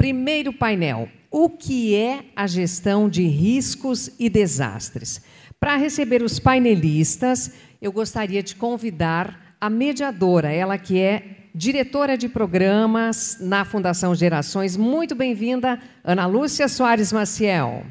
Primeiro painel. O que é a gestão de riscos e desastres? Para receber os painelistas, eu gostaria de convidar a mediadora, ela que é diretora de programas na Fundação Gerações. Muito bem-vinda, Ana Lúcia Soares Maciel.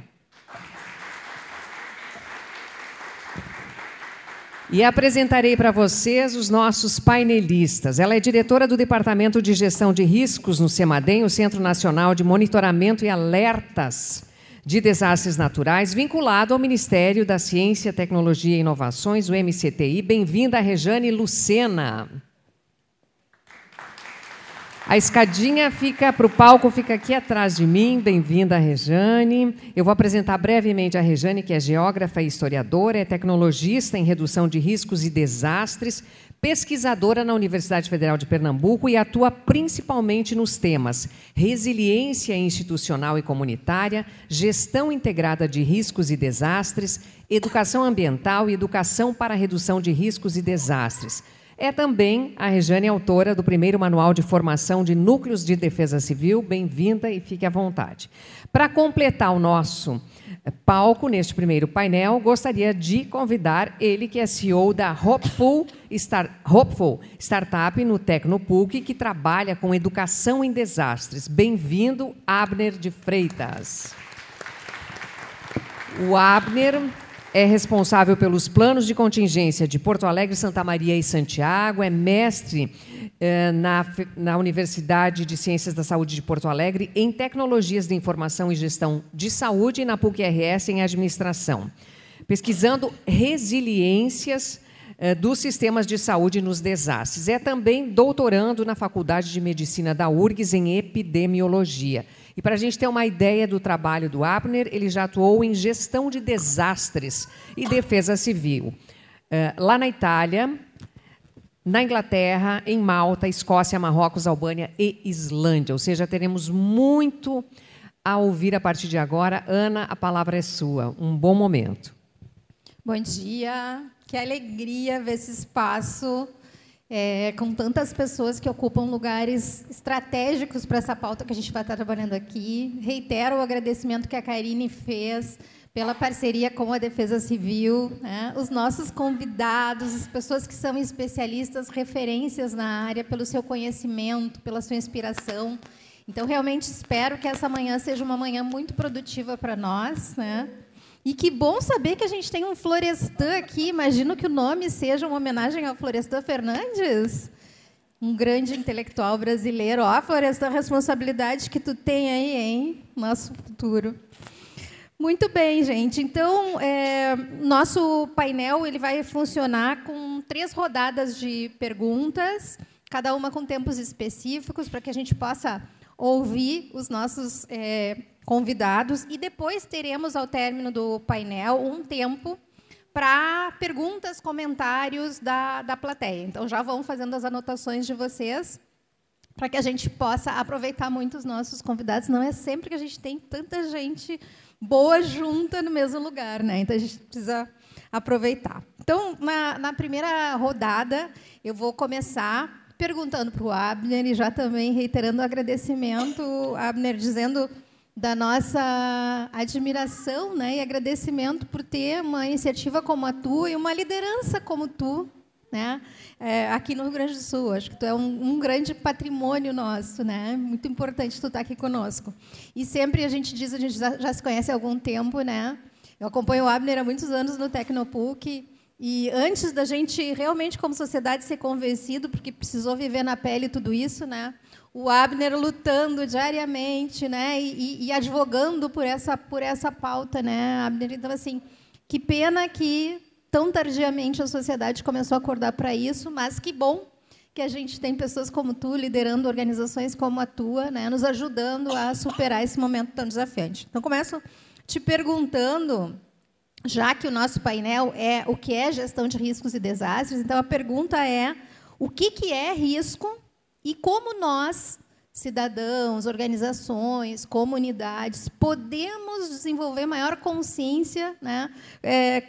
E apresentarei para vocês os nossos painelistas. Ela é diretora do Departamento de Gestão de Riscos no CEMADEM, o Centro Nacional de Monitoramento e Alertas de Desastres Naturais, vinculado ao Ministério da Ciência, Tecnologia e Inovações, o MCTI. Bem-vinda, Rejane Lucena. A escadinha fica para o palco, fica aqui atrás de mim. Bem-vinda, Rejane. Eu vou apresentar brevemente a Rejane, que é geógrafa e historiadora, é tecnologista em redução de riscos e desastres, pesquisadora na Universidade Federal de Pernambuco e atua principalmente nos temas resiliência institucional e comunitária, gestão integrada de riscos e desastres, educação ambiental e educação para a redução de riscos e desastres. É também a Rejane autora do primeiro manual de formação de núcleos de defesa civil. Bem-vinda e fique à vontade. Para completar o nosso palco neste primeiro painel, gostaria de convidar ele, que é CEO da Hopeful Startup no Tecnopuc, que trabalha com educação em desastres. Bem-vindo, Abner de Freitas. O Abner é responsável pelos planos de contingência de Porto Alegre, Santa Maria e Santiago, é mestre na Universidade de Ciências da Saúde de Porto Alegre em Tecnologias de Informação e Gestão de Saúde e na PUC-RS em Administração, pesquisando resiliências dos sistemas de saúde nos desastres. É também doutorando na Faculdade de Medicina da URGS em Epidemiologia. E para a gente ter uma ideia do trabalho do Abner, ele já atuou em gestão de desastres e defesa civil. Lá na Itália, na Inglaterra, em Malta, Escócia, Marrocos, Albânia e Islândia. Ou seja, teremos muito a ouvir a partir de agora. Ana, a palavra é sua. Um bom momento. Bom dia. Que alegria ver esse espaço com tantas pessoas que ocupam lugares estratégicos para essa pauta que a gente vai estar trabalhando aqui. Reitero o agradecimento que a Karine fez pela parceria com a Defesa Civil, né? Os nossos convidados, as pessoas que são especialistas, referências na área, pelo seu conhecimento, pela sua inspiração. Então, realmente espero que essa manhã seja uma manhã muito produtiva para nós, né? E que bom saber que a gente tem um Florestan aqui. Imagino que o nome seja uma homenagem ao Florestan Fernandes, um grande intelectual brasileiro. Ó, Florestan, a responsabilidade que tu tem aí, hein? Nosso futuro. Muito bem, gente. Então, nosso painel ele vai funcionar com 3 rodadas de perguntas, cada uma com tempos específicos, para que a gente possa ouvir os nossos convidados, e depois teremos, ao término do painel, um tempo para perguntas, comentários da plateia. Então, já vão fazendo as anotações de vocês, para que a gente possa aproveitar muito os nossos convidados. Não é sempre que a gente tem tanta gente boa junta no mesmo lugar, né? Então, a gente precisa aproveitar. Então, na primeira rodada, eu vou começar perguntando para o Abner, e já também reiterando o agradecimento, Abner, dizendo da nossa admiração, né, e agradecimento por ter uma iniciativa como a tua e uma liderança como tu, né, aqui no Rio Grande do Sul. Acho que tu é um grande patrimônio nosso, né? Muito importante tu estar aqui conosco. E sempre a gente diz, a gente já se conhece há algum tempo, né? Eu acompanho o Abner há muitos anos no Tecnopuc, e antes da gente realmente, como sociedade, ser convencido, porque precisou viver na pele tudo isso, né? O Abner lutando diariamente, né? E advogando por essa pauta, né, Abner? Então, assim, que pena que tão tardiamente a sociedade começou a acordar para isso, mas que bom que a gente tem pessoas como tu liderando organizações como a tua, né, nos ajudando a superar esse momento tão desafiante. Então, começo te perguntando, já que o nosso painel é o que é gestão de riscos e desastres, então a pergunta é: o que é risco e como nós, cidadãos, organizações, comunidades, podemos desenvolver maior consciência, né,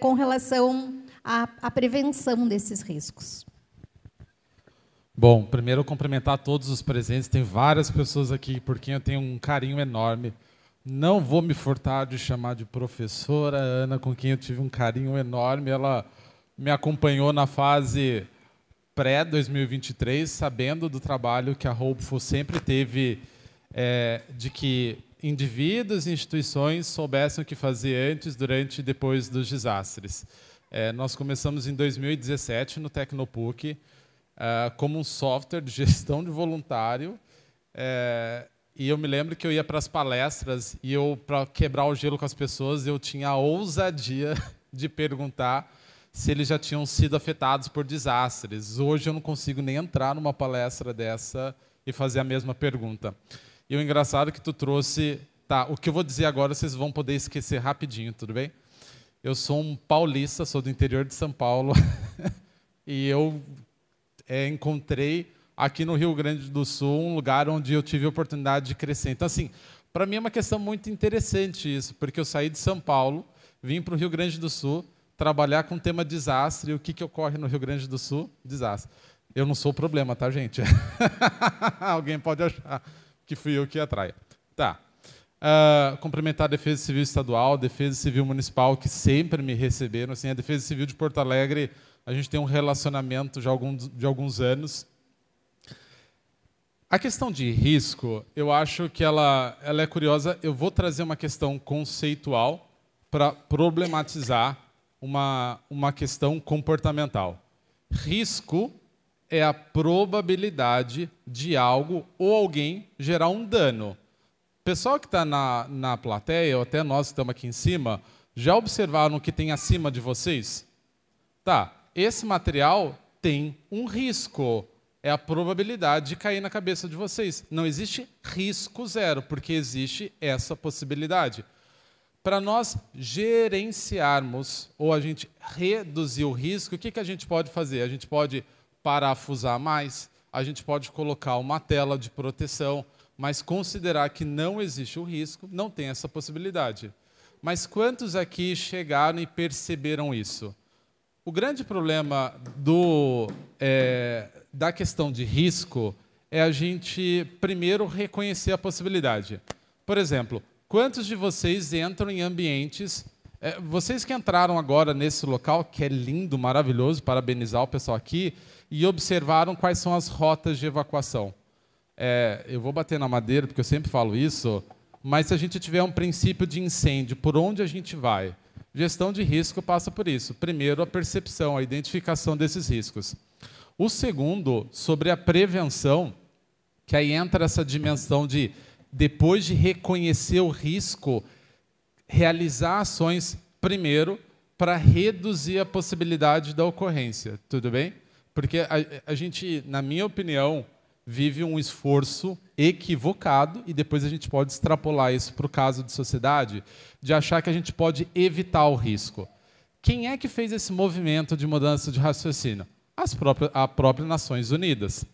com relação à prevenção desses riscos? Bom, primeiro eu cumprimentar todos os presentes. Tem várias pessoas aqui por quem eu tenho um carinho enorme. Não vou me furtar de chamar de professora Ana, com quem eu tive um carinho enorme. Ela me acompanhou na fase pré-2023, sabendo do trabalho que a Hopeful sempre teve de que indivíduos e instituições soubessem o que fazer antes, durante e depois dos desastres. Nós começamos em 2017 no Tecnopuc, como um software de gestão de voluntário, e eu me lembro que eu ia para as palestras e para quebrar o gelo com as pessoas, eu tinha a ousadia de perguntar se eles já tinham sido afetados por desastres. Hoje eu não consigo nem entrar numa palestra dessa e fazer a mesma pergunta. E o engraçado é que tu trouxe... Tá, o que eu vou dizer agora vocês vão poder esquecer rapidinho, tudo bem? Eu sou um paulista, sou do interior de São Paulo, e eu encontrei aqui no Rio Grande do Sul um lugar onde eu tive a oportunidade de crescer. Então, assim, para mim é uma questão muito interessante isso, porque eu saí de São Paulo, vim para o Rio Grande do Sul, trabalhar com o tema desastre. E o que ocorre no Rio Grande do Sul? Desastre. Eu não sou o problema, tá, gente? Alguém pode achar que fui eu que atrai. Tá. Cumprimentar a Defesa Civil Estadual, Defesa Civil Municipal, que sempre me receberam. Assim, a Defesa Civil de Porto Alegre, a gente tem um relacionamento de alguns anos. A questão de risco, eu acho que ela é curiosa. Eu vou trazer uma questão conceitual para problematizar uma questão comportamental. Risco é a probabilidade de algo ou alguém gerar um dano. O pessoal que está na plateia, ou até nós que estamos aqui em cima, já observaram o que tem acima de vocês? Tá, esse material tem um risco. É a probabilidade de cair na cabeça de vocês. Não existe risco zero, porque existe essa possibilidade. Para nós gerenciarmos ou a gente reduzir o risco, o que a gente pode fazer? A gente pode parafusar mais, a gente pode colocar uma tela de proteção, mas considerar que não existe o risco, não tem essa possibilidade. Mas quantos aqui chegaram e perceberam isso? O grande problema da questão de risco é a gente, primeiro, reconhecer a possibilidade. Por exemplo, quantos de vocês entram em ambientes... vocês que entraram agora nesse local, que é lindo, maravilhoso, parabenizar o pessoal aqui, e observaram quais são as rotas de evacuação. Eu vou bater na madeira, porque eu sempre falo isso, mas se a gente tiver um princípio de incêndio, por onde a gente vai? Gestão de risco passa por isso. Primeiro, a percepção, a identificação desses riscos. O segundo, sobre a prevenção, que aí entra essa dimensão de, depois de reconhecer o risco, realizar ações, primeiro, para reduzir a possibilidade da ocorrência. Tudo bem? Porque a gente, na minha opinião, vive um esforço equivocado, e depois a gente pode extrapolar isso para o caso de sociedade, de achar que a gente pode evitar o risco. Quem é que fez esse movimento de mudança de raciocínio? A própria Nações Unidas.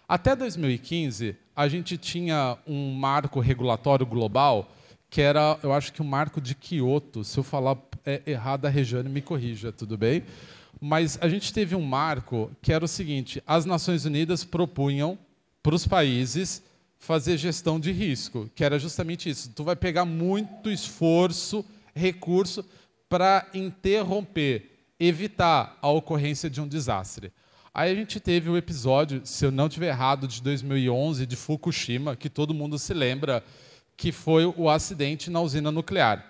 Até 2015, a gente tinha um marco regulatório global, que era, eu acho que o marco de Kyoto. Se eu falar errado, a Regiane me corrija, tudo bem? Mas a gente teve um marco que era o seguinte: as Nações Unidas propunham para os países fazer gestão de risco, que era justamente isso. Tu vai pegar muito esforço, recurso, para interromper, evitar a ocorrência de um desastre. Aí a gente teve o episódio, se eu não estiver errado, de 2011, de Fukushima, que todo mundo se lembra, que foi o acidente na usina nuclear.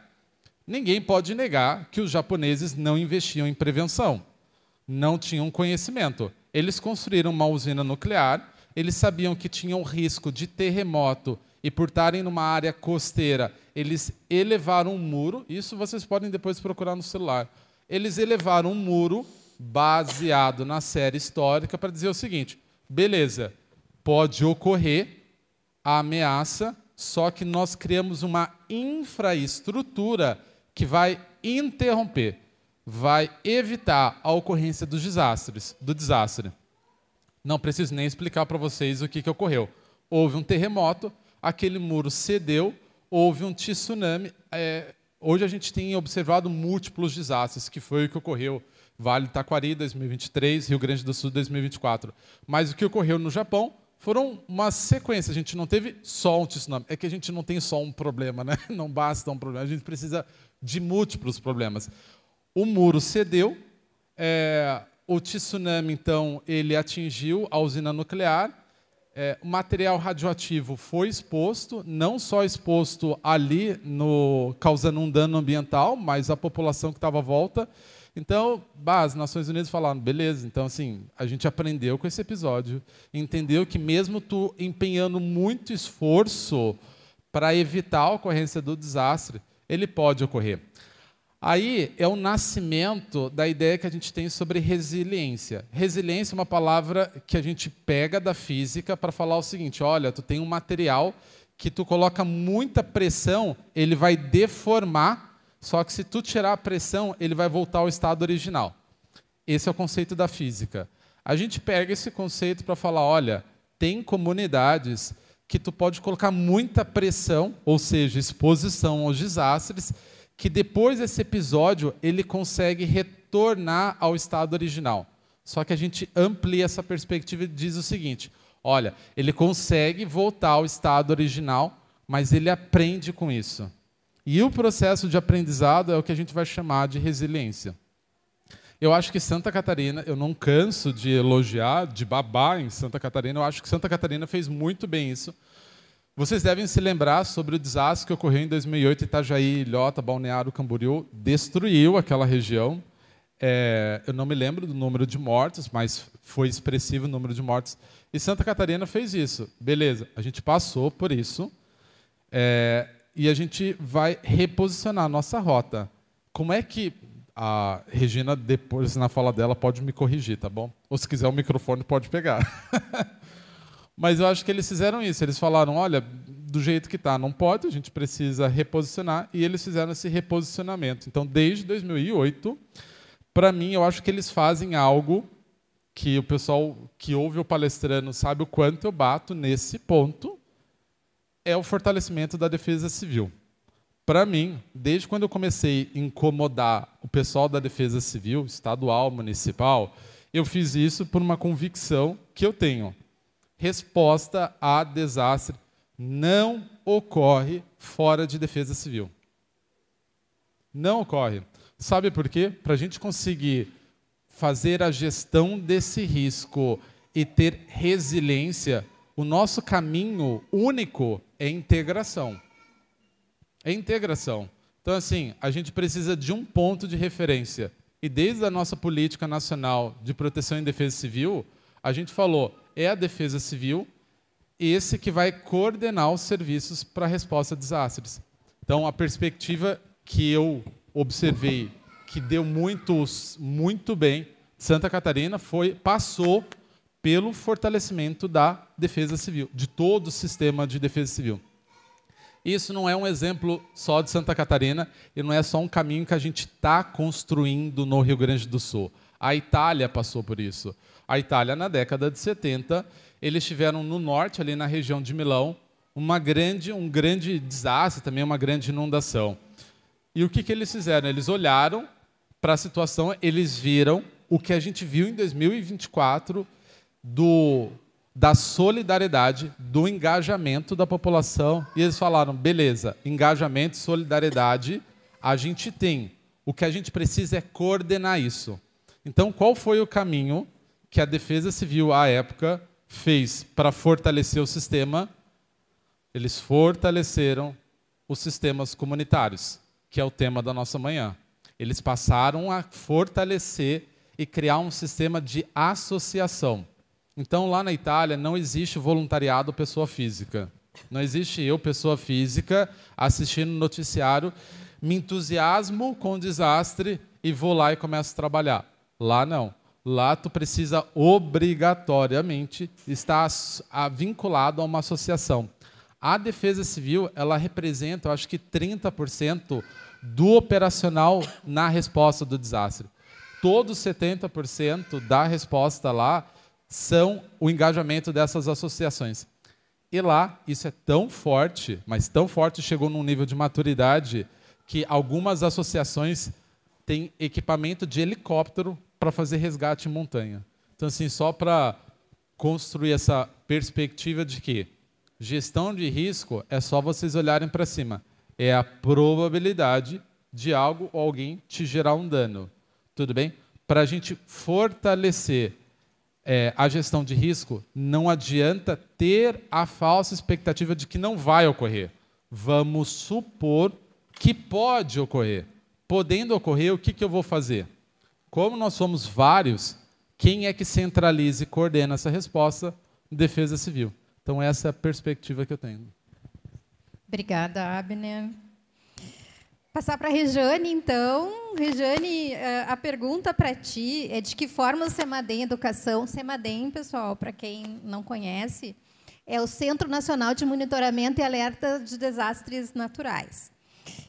Ninguém pode negar que os japoneses não investiam em prevenção, não tinham conhecimento. Eles construíram uma usina nuclear, eles sabiam que tinham risco de terremoto, e por estarem numa área costeira, eles elevaram um muro, isso vocês podem depois procurar no celular, eles elevaram um muro baseado na série histórica para dizer o seguinte: beleza, pode ocorrer a ameaça, só que nós criamos uma infraestrutura que vai interromper, vai evitar a ocorrência do desastre. Não preciso nem explicar para vocês o que ocorreu. Houve um terremoto, aquele muro cedeu, houve um tsunami. Hoje a gente tem observado múltiplos desastres, que foi o que ocorreu Vale do Taquari, 2023, Rio Grande do Sul, 2024. Mas o que ocorreu no Japão foram uma sequência. A gente não teve só um tsunami. É que a gente não tem só um problema, né? Não basta um problema. A gente precisa de múltiplos problemas. O muro cedeu. O tsunami, então, ele atingiu a usina nuclear. O material radioativo foi exposto, não só exposto ali, causando um dano ambiental, mas a população que estava à volta. Então, as Nações Unidas falaram, beleza, então assim, a gente aprendeu com esse episódio, entendeu que mesmo tu empenhando muito esforço para evitar a ocorrência do desastre, ele pode ocorrer. Aí é o nascimento da ideia que a gente tem sobre resiliência. Resiliência é uma palavra que a gente pega da física para falar o seguinte, olha, tu tem um material que tu coloca muita pressão, ele vai deformar, só que se tu tirar a pressão, ele vai voltar ao estado original. Esse é o conceito da física. A gente pega esse conceito para falar, olha, tem comunidades que tu pode colocar muita pressão, ou seja, exposição aos desastres, que depois desse episódio ele consegue retornar ao estado original. Só que a gente amplia essa perspectiva e diz o seguinte, olha, ele consegue voltar ao estado original, mas ele aprende com isso. E o processo de aprendizado é o que a gente vai chamar de resiliência. Eu acho que Santa Catarina, eu não canso de elogiar, de babar em Santa Catarina, eu acho que Santa Catarina fez muito bem isso. Vocês devem se lembrar sobre o desastre que ocorreu em 2008, Itajaí, Ilhota, Balneário Camboriú, destruiu aquela região. Eu não me lembro do número de mortos, mas foi expressivo o número de mortos. E Santa Catarina fez isso. Beleza, a gente passou por isso. E a gente vai reposicionar a nossa rota. Como é que... A Regina, depois, na fala dela, pode me corrigir, tá bom? Ou, se quiser, o microfone pode pegar. Mas eu acho que eles fizeram isso. Eles falaram, olha, do jeito que está, não pode, a gente precisa reposicionar. E eles fizeram esse reposicionamento. Então, desde 2008, para mim, eu acho que eles fazem algo que o pessoal que ouve o palestrando sabe o quanto eu bato nesse ponto, é o fortalecimento da defesa civil. Para mim, desde quando eu comecei a incomodar o pessoal da defesa civil, estadual, municipal, eu fiz isso por uma convicção que eu tenho. Resposta a desastre não ocorre fora de defesa civil. Não ocorre. Sabe por quê? Para a gente conseguir fazer a gestão desse risco e ter resiliência, o nosso caminho único é integração. É integração. Então, assim, a gente precisa de um ponto de referência. E desde a nossa política nacional de proteção e defesa civil, a gente falou, é a defesa civil esse que vai coordenar os serviços para a resposta a desastres. Então, a perspectiva que eu observei, que deu muito bem, Santa Catarina passou pelo fortalecimento da defesa civil, de todo o sistema de defesa civil. Isso não é um exemplo só de Santa Catarina e não é só um caminho que a gente está construindo no Rio Grande do Sul. A Itália passou por isso. A Itália, na década de 70, eles tiveram no norte, ali na região de Milão, um grande desastre, também uma grande inundação. E o que eles fizeram? Eles olharam para a situação, eles viram o que a gente viu em 2024 da solidariedade, do engajamento da população, e eles falaram, beleza, engajamento, solidariedade, a gente tem. O que a gente precisa é coordenar isso. Então, qual foi o caminho que a Defesa Civil, à época, fez para fortalecer o sistema? Eles fortaleceram os sistemas comunitários, que é o tema da nossa manhã. Eles passaram a fortalecer e criar um sistema de associação. Então, lá na Itália, não existe voluntariado pessoa física. Não existe eu, pessoa física, assistindo o noticiário, me entusiasmo com o desastre e vou lá e começo a trabalhar. Lá não. Lá tu precisa obrigatoriamente estar vinculado a uma associação. A Defesa Civil, ela representa, eu acho que 30% do operacional na resposta do desastre. Todos 70% da resposta lá são o engajamento dessas associações. E lá, isso é tão forte, mas tão forte, chegou num nível de maturidade que algumas associações têm equipamento de helicóptero para fazer resgate em montanha. Então, assim, só para construir essa perspectiva de que gestão de risco é só vocês olharem para cima. É a probabilidade de algo ou alguém te gerar um dano. Tudo bem? Para a gente fortalecer a gestão de risco, não adianta ter a falsa expectativa de que não vai ocorrer. Vamos supor que pode ocorrer. Podendo ocorrer, o que eu vou fazer? Como nós somos vários, quem é que centraliza e coordena essa resposta? Defesa Civil. Então, essa é a perspectiva que eu tenho. Obrigada, Abner. Passar para a Rejane, então. Rejane, a pergunta para ti é de que forma o CEMADEM Educação... CEMADEM, pessoal, para quem não conhece, é o Centro Nacional de Monitoramento e Alerta de Desastres Naturais.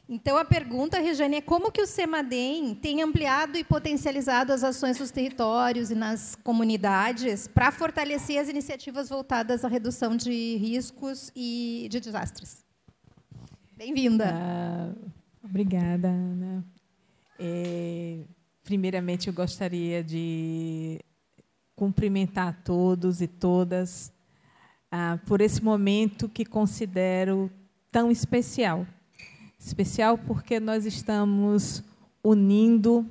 Então, a pergunta, Rejane, é como que o CEMADEM tem ampliado e potencializado as ações nos territórios e nas comunidades para fortalecer as iniciativas voltadas à redução de riscos e de desastres? Bem-vinda. Obrigada, Ana. Primeiramente, eu gostaria de cumprimentar a todos e todas por esse momento que considero tão especial. Especial porque nós estamos unindo,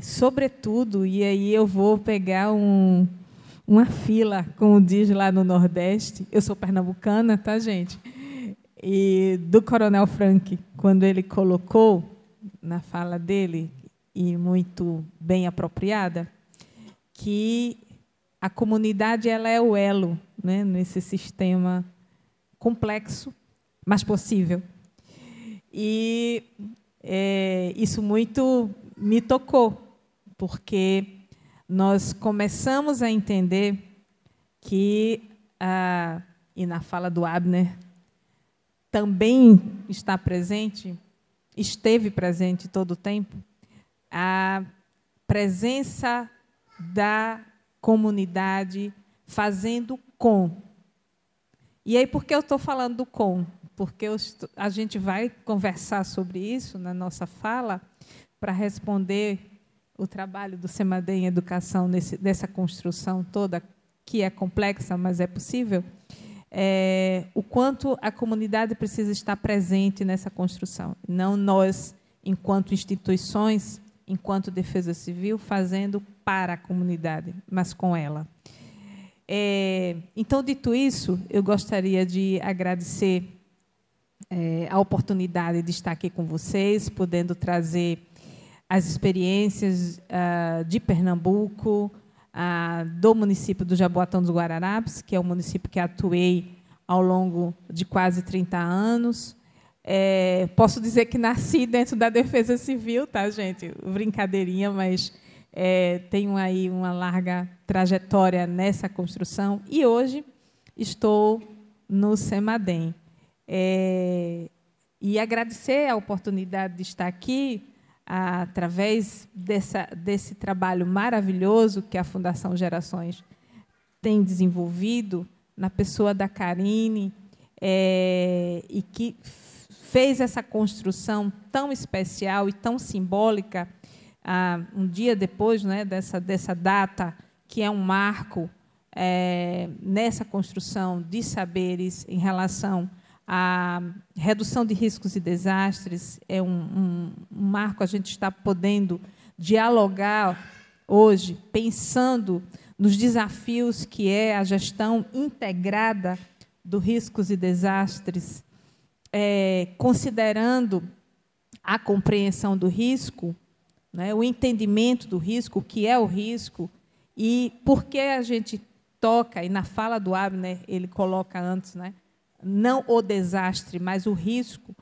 sobretudo, e aí eu vou pegar uma fila, como diz lá no Nordeste. Eu sou pernambucana, tá, gente? E do Coronel Frank, quando ele colocou na fala dele, e muito bem apropriada, que a comunidade ela é o elo, né, nesse sistema complexo, mas possível. E isso muito me tocou, porque nós começamos a entender que, e na fala do Abner, também está presente, esteve presente todo o tempo, a presença da comunidade fazendo com. E aí, por que eu estou falando do com? Porque a gente vai conversar sobre isso na nossa fala para responder o trabalho do CEMADEM em Educação dessa construção toda, que é complexa, mas é possível. O quanto a comunidade precisa estar presente nessa construção. Não nós, enquanto instituições, enquanto Defesa Civil, fazendo para a comunidade, mas com ela. Então, dito isso, eu gostaria de agradecer a oportunidade de estar aqui com vocês, podendo trazer as experiências de Pernambuco, do município do Jaboatão dos Guararapes, que é um município que atuei ao longo de quase 30 anos. Posso dizer que nasci dentro da Defesa Civil, tá, gente? Brincadeirinha, mas tenho aí uma larga trajetória nessa construção e hoje estou no CEMADEM. E agradecer a oportunidade de estar aqui através desse trabalho maravilhoso que a Fundação Gerações tem desenvolvido na pessoa da Karine, e que fez essa construção tão especial e tão simbólica, um dia depois, né, dessa data, que é um marco nessa construção de saberes em relação a redução de riscos e desastres. É um marco. A gente está podendo dialogar hoje, pensando nos desafios que é a gestão integrada dos riscos e desastres, considerando a compreensão do risco, né, o entendimento do risco, o que é o risco, e por que a gente toca, e na fala do Abner ele coloca antes, né, não o desastre, mas o risco,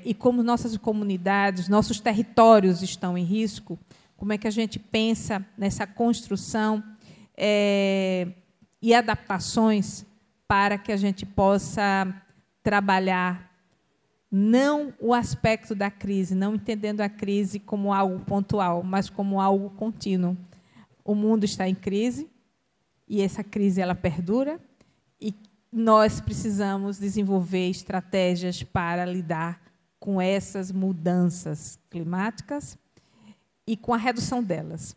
e como nossas comunidades, nossos territórios estão em risco, como é que a gente pensa nessa construção e adaptações para que a gente possa trabalhar não o aspecto da crise, não entendendo a crise como algo pontual, mas como algo contínuo. O mundo está em crise, e essa crise ela perdura, e nós precisamos desenvolver estratégias para lidar com essas mudanças climáticas e com a redução delas.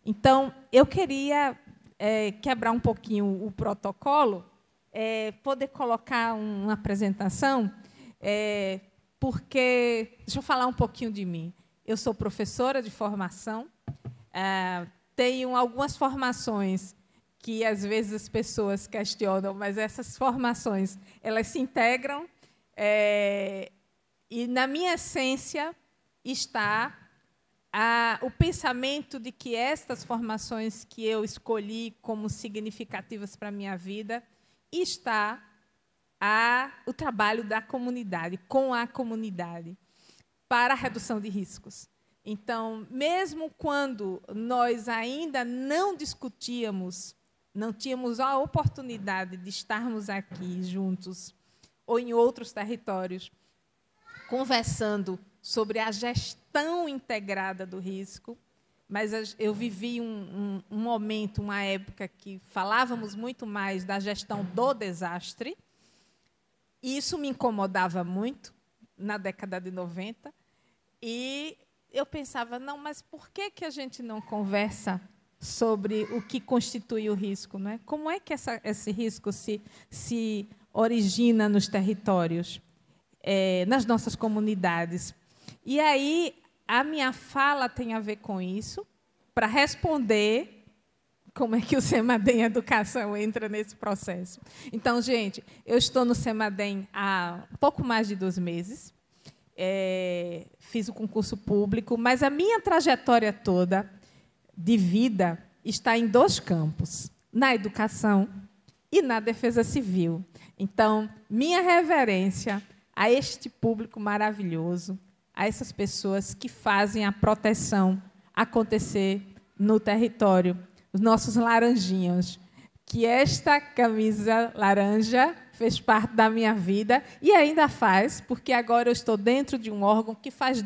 Então, eu queria quebrar um pouquinho o protocolo, poder colocar uma apresentação, porque, deixa eu falar um pouquinho de mim. Eu sou professora de formação, tenho algumas formações que, às vezes, as pessoas questionam, mas essas formações elas se integram, e, na minha essência, está o pensamento de que estas formações que eu escolhi como significativas para a minha vida, está o trabalho da comunidade, com a comunidade, para a redução de riscos. Então, mesmo quando nós ainda não discutíamos, não tínhamos a oportunidade de estarmos aqui juntos, ou em outros territórios, conversando sobre a gestão integrada do risco, mas eu vivi um momento, uma época que falávamos muito mais da gestão do desastre, e isso me incomodava muito, na década de 90, e eu pensava, não, mas por que a gente não conversa sobre o que constitui o risco? Não é? Como é que esse risco se origina nos territórios, nas nossas comunidades? E aí, a minha fala tem a ver com isso, para responder como é que o Semadem Educação entra nesse processo. Então, gente, eu estou no Semadem há pouco mais de 2 meses, fiz o concurso público, mas a minha trajetória toda de vida está em 2 campos, na educação e na defesa civil. Então, minha reverência a este público maravilhoso, a essas pessoas que fazem a proteção acontecer no território, os nossos laranjinhos, que esta camisa laranja fez parte da minha vida e ainda faz, porque agora eu estou dentro de um órgão que faz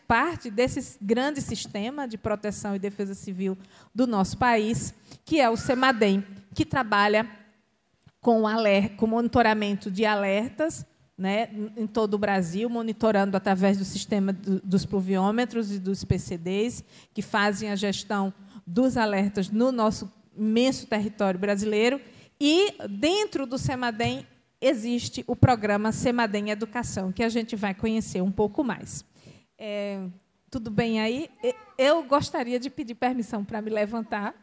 parte desse grande sistema de proteção e defesa civil do nosso país, que é o Semadem, que trabalha com monitoramento de alertas, né, em todo o Brasil, monitorando através do sistema dos pluviômetros e dos PCDs, que fazem a gestão dos alertas no nosso imenso território brasileiro. E, dentro do Semadem, existe o programa Semadem Educação, que a gente vai conhecer um pouco mais. Tudo bem aí? Eu gostaria de pedir permissão para me levantar,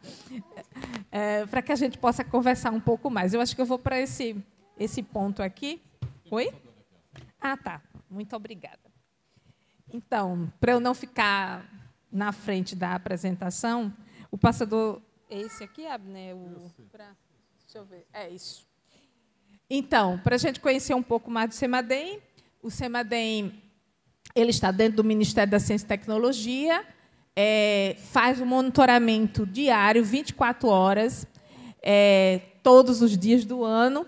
para que a gente possa conversar um pouco mais. Eu acho que eu vou para esse ponto aqui. Oi? Ah, tá. Muito obrigada. Então, para eu não ficar na frente da apresentação, o passador... É esse aqui, Abner? Deixa eu ver. É isso. Então, para a gente conhecer um pouco mais do Semadem, o Semadem ele está dentro do Ministério da Ciência e Tecnologia, faz um monitoramento diário, 24 horas, todos os dias do ano,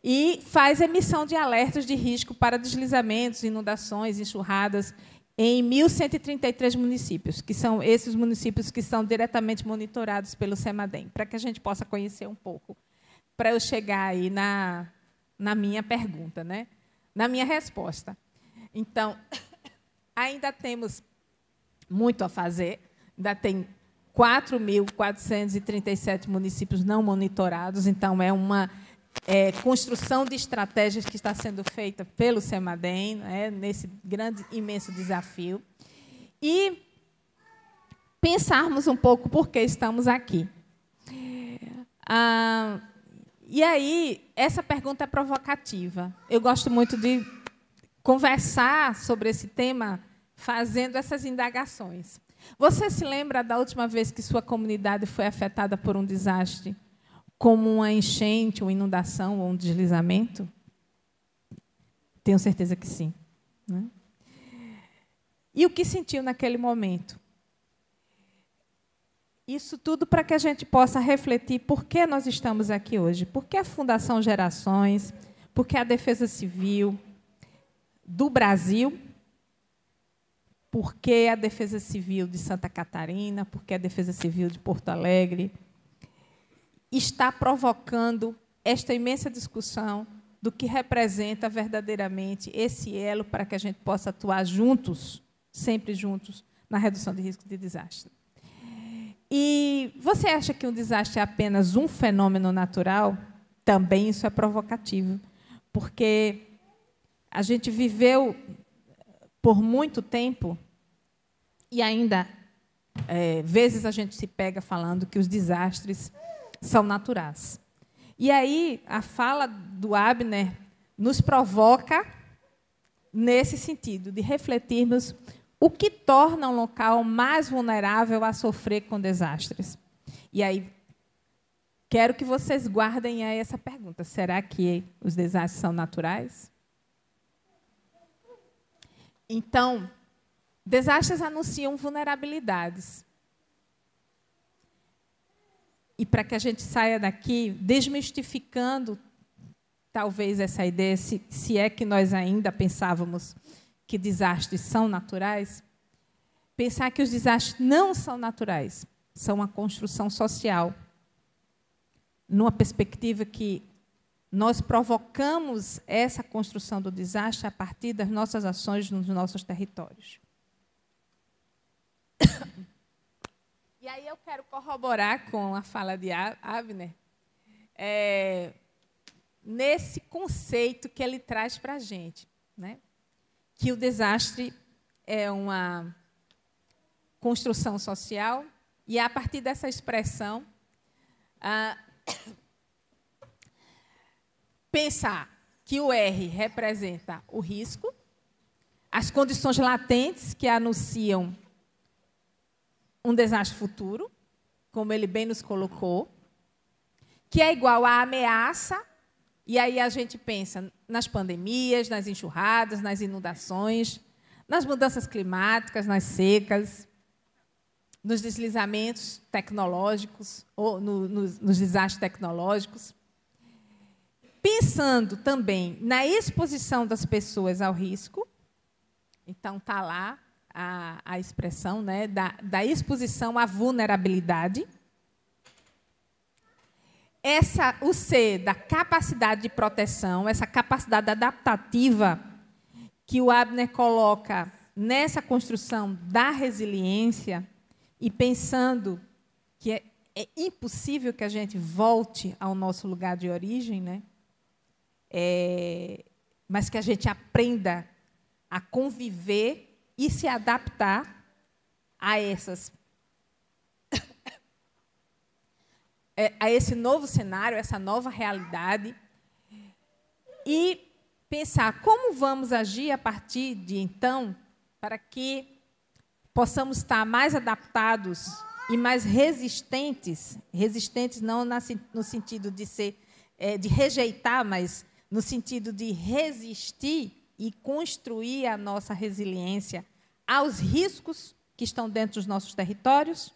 e faz emissão de alertas de risco para deslizamentos, inundações, enxurradas, em 1.133 municípios, que são esses municípios que são diretamente monitorados pelo Semadem, para que a gente possa conhecer um pouco, para eu chegar aí na minha pergunta, né? Na minha resposta. Então, ainda temos muito a fazer, ainda tem 4.437 municípios não monitorados, então é uma construção de estratégias que está sendo feita pelo Semadem, nesse grande, imenso desafio. E pensarmos um pouco por que estamos aqui. E aí, essa pergunta é provocativa. Eu gosto muito de conversar sobre esse tema fazendo essas indagações. Você se lembra da última vez que sua comunidade foi afetada por um desastre, como uma enchente, uma inundação ou um deslizamento? Tenho certeza que sim. Né? E o que sentiu naquele momento? Isso tudo para que a gente possa refletir por que nós estamos aqui hoje. Por que a Fundação Gerações? Por que a Defesa Civil do Brasil? Por que a Defesa Civil de Santa Catarina? Por que a Defesa Civil de Porto Alegre? Está provocando esta imensa discussão do que representa verdadeiramente esse elo para que a gente possa atuar juntos, sempre juntos, na redução de risco de desastre. E você acha que um desastre é apenas um fenômeno natural? Também isso é provocativo, porque a gente viveu por muito tempo e ainda, vezes, a gente se pega falando que os desastres são naturais. E aí, a fala do Abner nos provoca nesse sentido, de refletirmos o que torna um local mais vulnerável a sofrer com desastres. E aí, quero que vocês guardem aí essa pergunta. Será que os desastres são naturais? Então, desastres anunciam vulnerabilidades. E para que a gente saia daqui desmistificando, talvez, essa ideia, se é que nós ainda pensávamos que desastres são naturais, pensar que os desastres não são naturais, são uma construção social, numa perspectiva que nós provocamos essa construção do desastre a partir das nossas ações nos nossos territórios. E aí eu quero corroborar com a fala de Abner, nesse conceito que ele traz para a gente, né? Que o desastre é uma construção social, e a partir dessa expressão, pensar que o R representa o risco, as condições latentes que anunciam um desastre futuro, como ele bem nos colocou, que é igual à ameaça, e aí a gente pensa nas pandemias, nas enxurradas, nas inundações, nas mudanças climáticas, nas secas, nos deslizamentos tecnológicos, ou nos desastres tecnológicos. Pensando também na exposição das pessoas ao risco, então está lá a expressão, né, da exposição à vulnerabilidade. O C, da capacidade de proteção, essa capacidade adaptativa que o Abner coloca nessa construção da resiliência, e pensando que é impossível que a gente volte ao nosso lugar de origem, né? Mas que a gente aprenda a conviver e se adaptar a esse novo cenário, essa nova realidade, e pensar como vamos agir a partir de então para que possamos estar mais adaptados e mais resistentes, não no sentido de de rejeitar, mas no sentido de resistir e construir a nossa resiliência aos riscos que estão dentro dos nossos territórios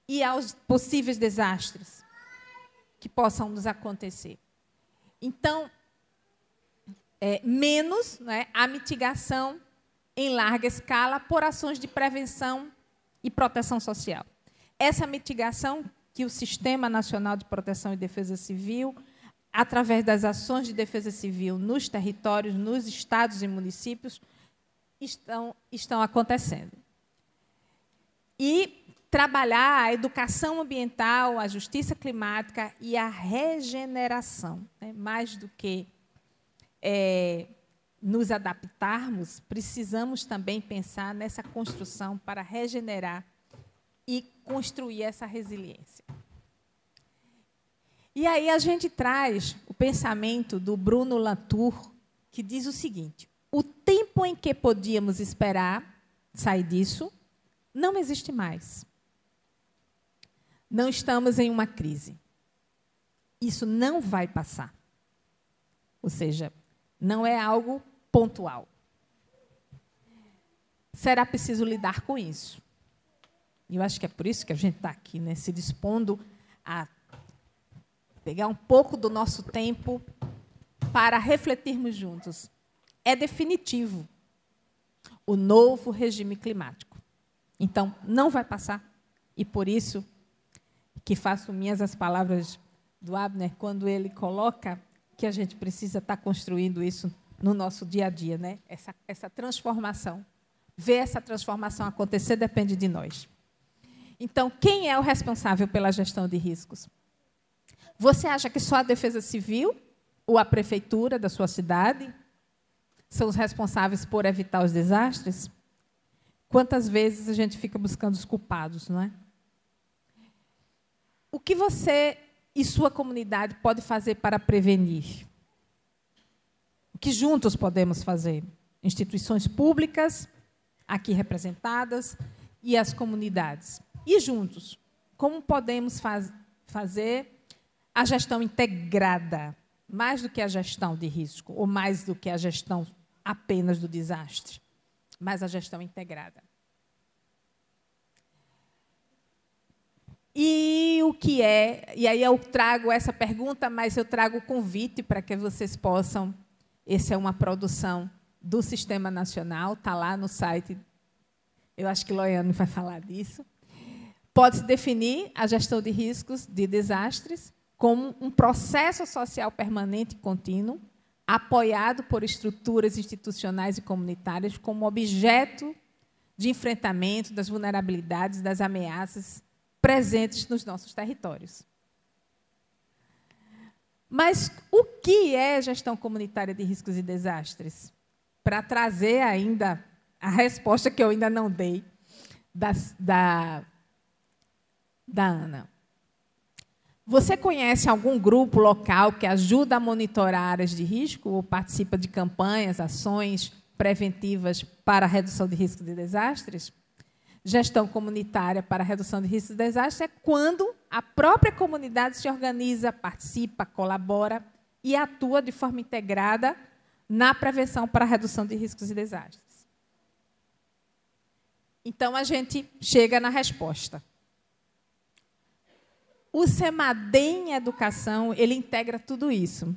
e aos possíveis desastres que possam nos acontecer. Então, menos, né, a mitigação em larga escala por ações de prevenção e proteção social. Essa mitigação que o Sistema Nacional de Proteção e Defesa Civil, através das ações de defesa civil nos territórios, nos estados e municípios, estão acontecendo. E trabalhar a educação ambiental, a justiça climática e a regeneração, né? Mais do que nos adaptarmos, precisamos também pensar nessa construção para regenerar e construir essa resiliência. E aí a gente traz o pensamento do Bruno Latour, que diz o seguinte: o tempo em que podíamos esperar sair disso não existe mais. Não estamos em uma crise. Isso não vai passar. Ou seja, não é algo pontual. Será preciso lidar com isso. E eu acho que é por isso que a gente está aqui, né, se dispondo a pegar um pouco do nosso tempo para refletirmos juntos. É definitivo o novo regime climático. Então, não vai passar. E, por isso, que faço minhas as palavras do Abner, quando ele coloca que a gente precisa estar construindo isso no nosso dia a dia, né? Essa transformação ver essa transformação acontecer depende de nós. Então, quem é o responsável pela gestão de riscos? Você acha que só a Defesa Civil ou a prefeitura da sua cidade são os responsáveis por evitar os desastres? Quantas vezes a gente fica buscando os culpados, não é? O que você e sua comunidade pode fazer para prevenir? O que juntos podemos fazer? Instituições públicas, aqui representadas, e as comunidades. E juntos, como podemos fazer a gestão integrada, mais do que a gestão de risco, ou mais do que a gestão apenas do desastre, mas a gestão integrada? E o que é? E aí eu trago essa pergunta, mas eu trago o convite para que vocês possam. Essa é uma produção do Sistema Nacional, está lá no site. Eu acho que Loiane vai falar disso. Pode-se definir a gestão de riscos de desastres como um processo social permanente e contínuo, apoiado por estruturas institucionais e comunitárias como objeto de enfrentamento das vulnerabilidades, das ameaças presentes nos nossos territórios. Mas o que é gestão comunitária de riscos e desastres? Para trazer ainda a resposta que eu ainda não dei da Ana. Você conhece algum grupo local que ajuda a monitorar áreas de risco ou participa de campanhas, ações preventivas para a redução de riscos de desastres? Gestão comunitária para a redução de riscos de desastres é quando a própria comunidade se organiza, participa, colabora e atua de forma integrada na prevenção para a redução de riscos e desastres. Então, a gente chega na resposta. O CEMADEM Educação, ele integra tudo isso.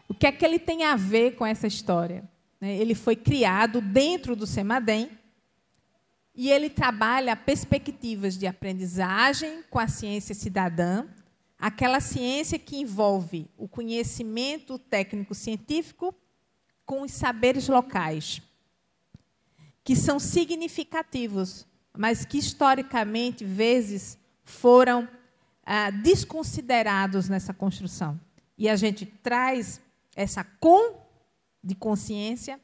O que é que ele tem a ver com essa história? Ele foi criado dentro do CEMADEM, e ele trabalha perspectivas de aprendizagem com a ciência cidadã, aquela ciência que envolve o conhecimento técnico-científico com os saberes locais, que são significativos, mas que, historicamente, vezes, foram desconsiderados nessa construção. E a gente traz essa de consciência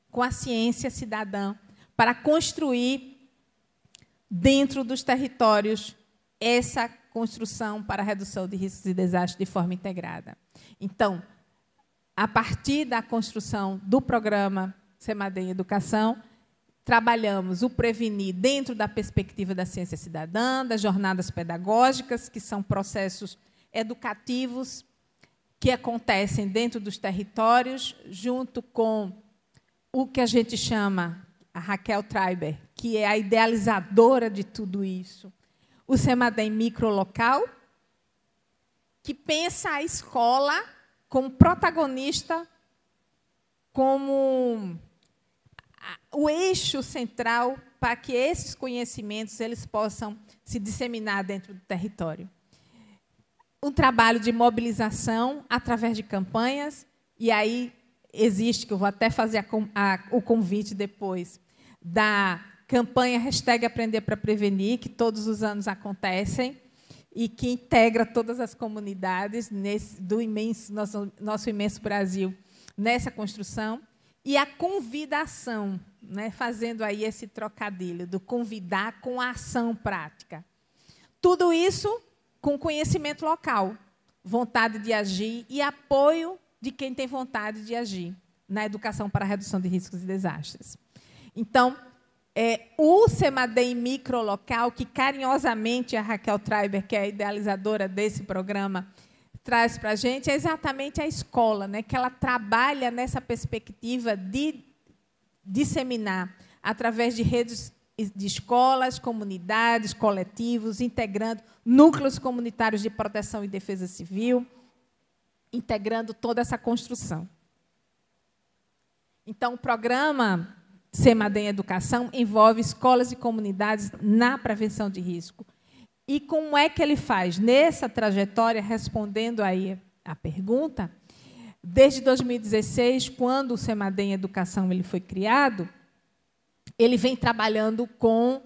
com a ciência cidadã, para construir, dentro dos territórios, essa construção para a redução de riscos e desastres de forma integrada. Então, a partir da construção do programa CEMADEM Educação, trabalhamos o prevenir dentro da perspectiva da ciência cidadã, das jornadas pedagógicas, que são processos educativos que acontecem dentro dos territórios, junto com o que a gente chama a Raquel Treiber, que é a idealizadora de tudo isso. O CEMADEM Microlocal, que pensa a escola como protagonista, como o eixo central para que esses conhecimentos eles possam se disseminar dentro do território. Um trabalho de mobilização através de campanhas, e aí existe, que eu vou até fazer o convite depois, da campanha #Aprender para Prevenir, que todos os anos acontecem e que integra todas as comunidades do nosso imenso Brasil nessa construção, e a convidação, né, fazendo aí esse trocadilho do convidar com a ação prática. Tudo isso com conhecimento local, vontade de agir e apoio de quem tem vontade de agir na educação para a redução de riscos e desastres. Então, o CEMADEM Microlocal, que carinhosamente a Raquel Treiber, que é a idealizadora desse programa, traz para a gente, é exatamente a escola, né, que ela trabalha nessa perspectiva de disseminar, através de redes de escolas, comunidades, coletivos, integrando núcleos comunitários de proteção e defesa civil, integrando toda essa construção. Então, o programa CEMADEM Educação envolve escolas e comunidades na prevenção de risco. E como é que ele faz? Nessa trajetória, respondendo aí a pergunta, desde 2016, quando o CEMADEM Educação ele foi criado, ele vem trabalhando com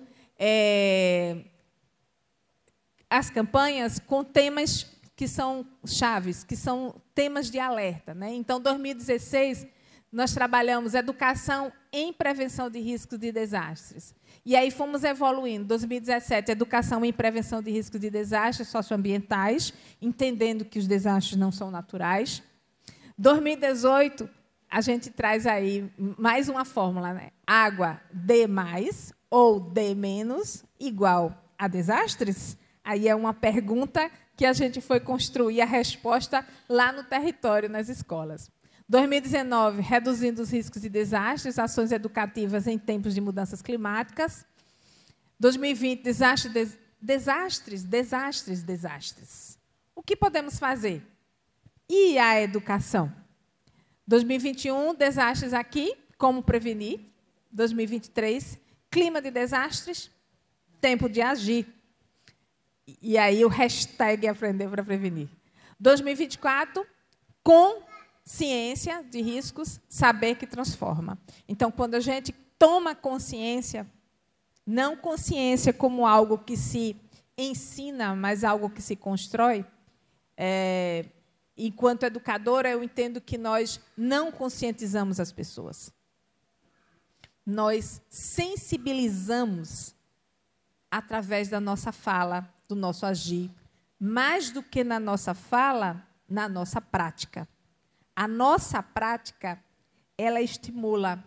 as campanhas com temas que são chaves, que são temas de alerta, né? Então, 2016, nós trabalhamos educação em prevenção de riscos de desastres. E aí fomos evoluindo. 2017, educação em prevenção de riscos de desastres socioambientais, entendendo que os desastres não são naturais. 2018, a gente traz aí mais uma fórmula, né? Água D+, ou D- igual a desastres? Aí é uma pergunta que a gente foi construir a resposta lá no território, nas escolas. 2019, reduzindo os riscos de desastres, ações educativas em tempos de mudanças climáticas. 2020, desastres. O que podemos fazer? E a educação? 2021, desastres aqui, como prevenir? 2023, clima de desastres, tempo de agir. E aí o hashtag Aprender para Prevenir. 2024, consciência de riscos, saber que transforma. Então, quando a gente toma consciência, não consciência como algo que se ensina, mas algo que se constrói, enquanto educadora, eu entendo que nós não conscientizamos as pessoas. Nós sensibilizamos através da nossa fala, do nosso agir, mais do que na nossa fala, na nossa prática. A nossa prática, ela estimula,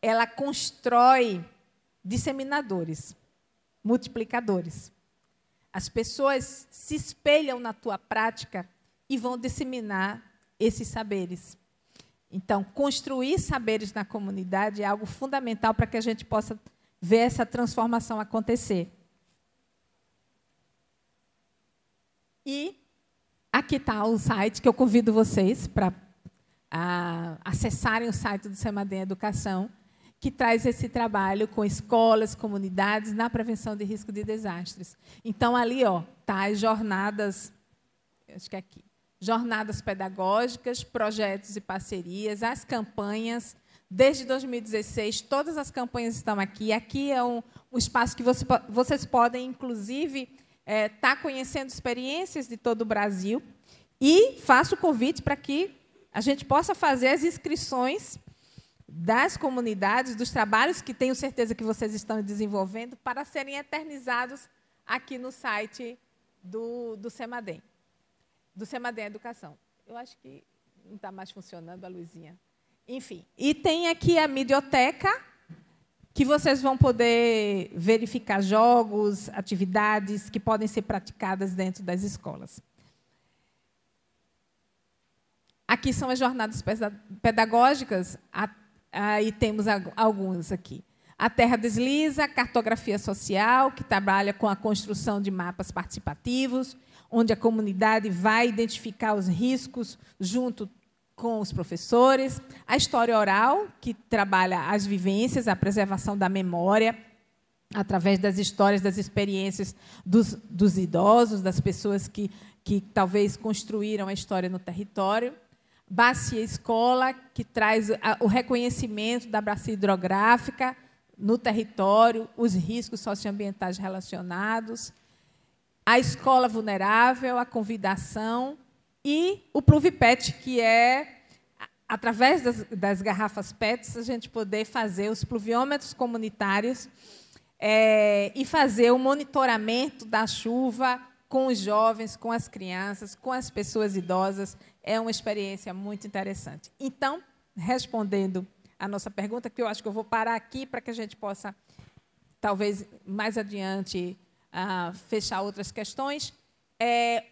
ela constrói disseminadores, multiplicadores. As pessoas se espelham na tua prática e vão disseminar esses saberes. Então, construir saberes na comunidade é algo fundamental para que a gente possa ver essa transformação acontecer. E aqui está o site, que eu convido vocês para acessarem o site do Semadem Educação, que traz esse trabalho com escolas, comunidades, na prevenção de risco de desastres. Então, ali está as jornadas, acho que é aqui, jornadas pedagógicas, projetos e parcerias, as campanhas. Desde 2016, todas as campanhas estão aqui. Aqui é um espaço que vocês podem, inclusive, estar conhecendo experiências de todo o Brasil. E faço o convite para que a gente possa fazer as inscrições das comunidades, dos trabalhos que tenho certeza que vocês estão desenvolvendo, para serem eternizados aqui no site do Semadem, do Semadem Educação. Eu acho que não está mais funcionando a luzinha. Enfim, e tem aqui a Midioteca, que vocês vão poder verificar jogos, atividades que podem ser praticadas dentro das escolas. Aqui são as jornadas pedagógicas, aí temos algumas aqui. A Terra Desliza, cartografia social, que trabalha com a construção de mapas participativos, onde a comunidade vai identificar os riscos junto com os professores. A história oral, que trabalha as vivências, a preservação da memória, através das histórias, das experiências dos idosos, das pessoas que talvez construíram a história no território. Bacia Escola, que traz o reconhecimento da bacia hidrográfica no território, os riscos socioambientais relacionados. A Escola Vulnerável, a convidação. E o Pluvipet, que é, através das garrafas PETs, a gente poder fazer os pluviômetros comunitários e fazer o monitoramento da chuva com os jovens, com as crianças, com as pessoas idosas. É uma experiência muito interessante. Então, respondendo a nossa pergunta, que eu acho que eu vou parar aqui para que a gente possa, talvez, mais adiante, fechar outras questões.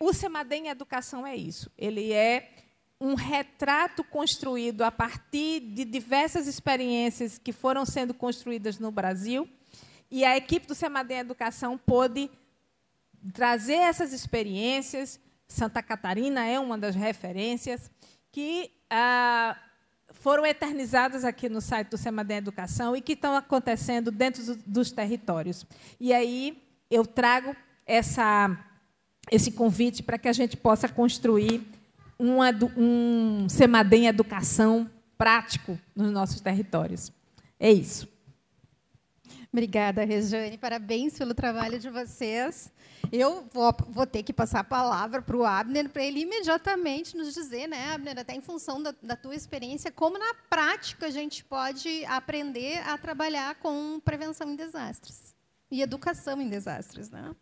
O Semadem Educação é isso. Ele é um retrato construído a partir de diversas experiências que foram sendo construídas no Brasil, e a equipe do Semadem Educação pôde trazer essas experiências. Santa Catarina é uma das referências que foram eternizadas aqui no site do Semadem Educação e que estão acontecendo dentro dos territórios. E aí eu trago esse convite para que a gente possa construir um Semadem Educação prático nos nossos territórios. É isso. Obrigada, Rejane. Parabéns pelo trabalho de vocês. Eu vou ter que passar a palavra para o Abner, para ele imediatamente nos dizer, né, Abner, até em função da tua experiência, como na prática a gente pode aprender a trabalhar com prevenção em desastres e educação em desastres, né?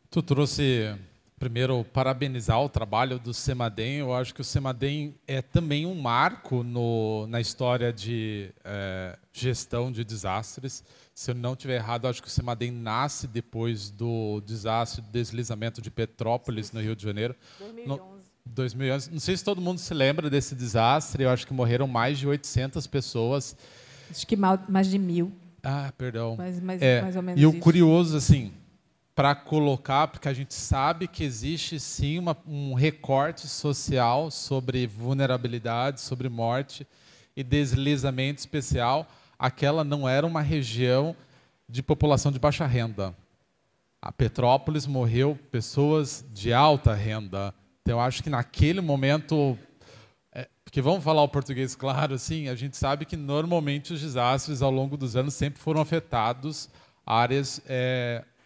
Tu trouxe, primeiro, parabenizar o trabalho do CEMADEM. Eu acho que o CEMADEM é também um marco na história de gestão de desastres. Se eu não estiver errado, acho que o CEMADEM nasce depois do desastre, do deslizamento de Petrópolis, no Rio de Janeiro. 2011. Não sei se todo mundo se lembra desse desastre. Eu acho que morreram mais de 800 pessoas. Acho que mais de 1.000. Ah, perdão. Mais ou menos e o isso. curioso, assim, para colocar, porque a gente sabe que existe, sim, um recorte social sobre vulnerabilidade, sobre morte e deslizamento especial. Aquela não era uma região de população de baixa renda. A Petrópolis morreu pessoas de alta renda. Então, eu acho que naquele momento... Porque vamos falar o português claro, assim, a gente sabe que normalmente os desastres ao longo dos anos sempre foram afetados áreas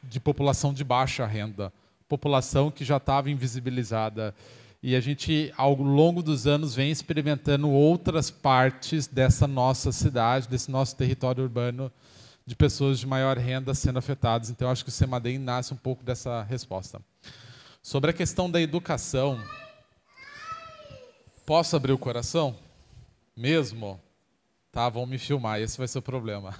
de população de baixa renda, população que já estava invisibilizada. E a gente, ao longo dos anos, vem experimentando outras partes dessa nossa cidade, desse nosso território urbano, de pessoas de maior renda sendo afetadas. Então, eu acho que o CEMADEM nasce um pouco dessa resposta. Sobre a questão da educação, posso abrir o coração? Mesmo? Tá, vão me filmar, esse vai ser o problema.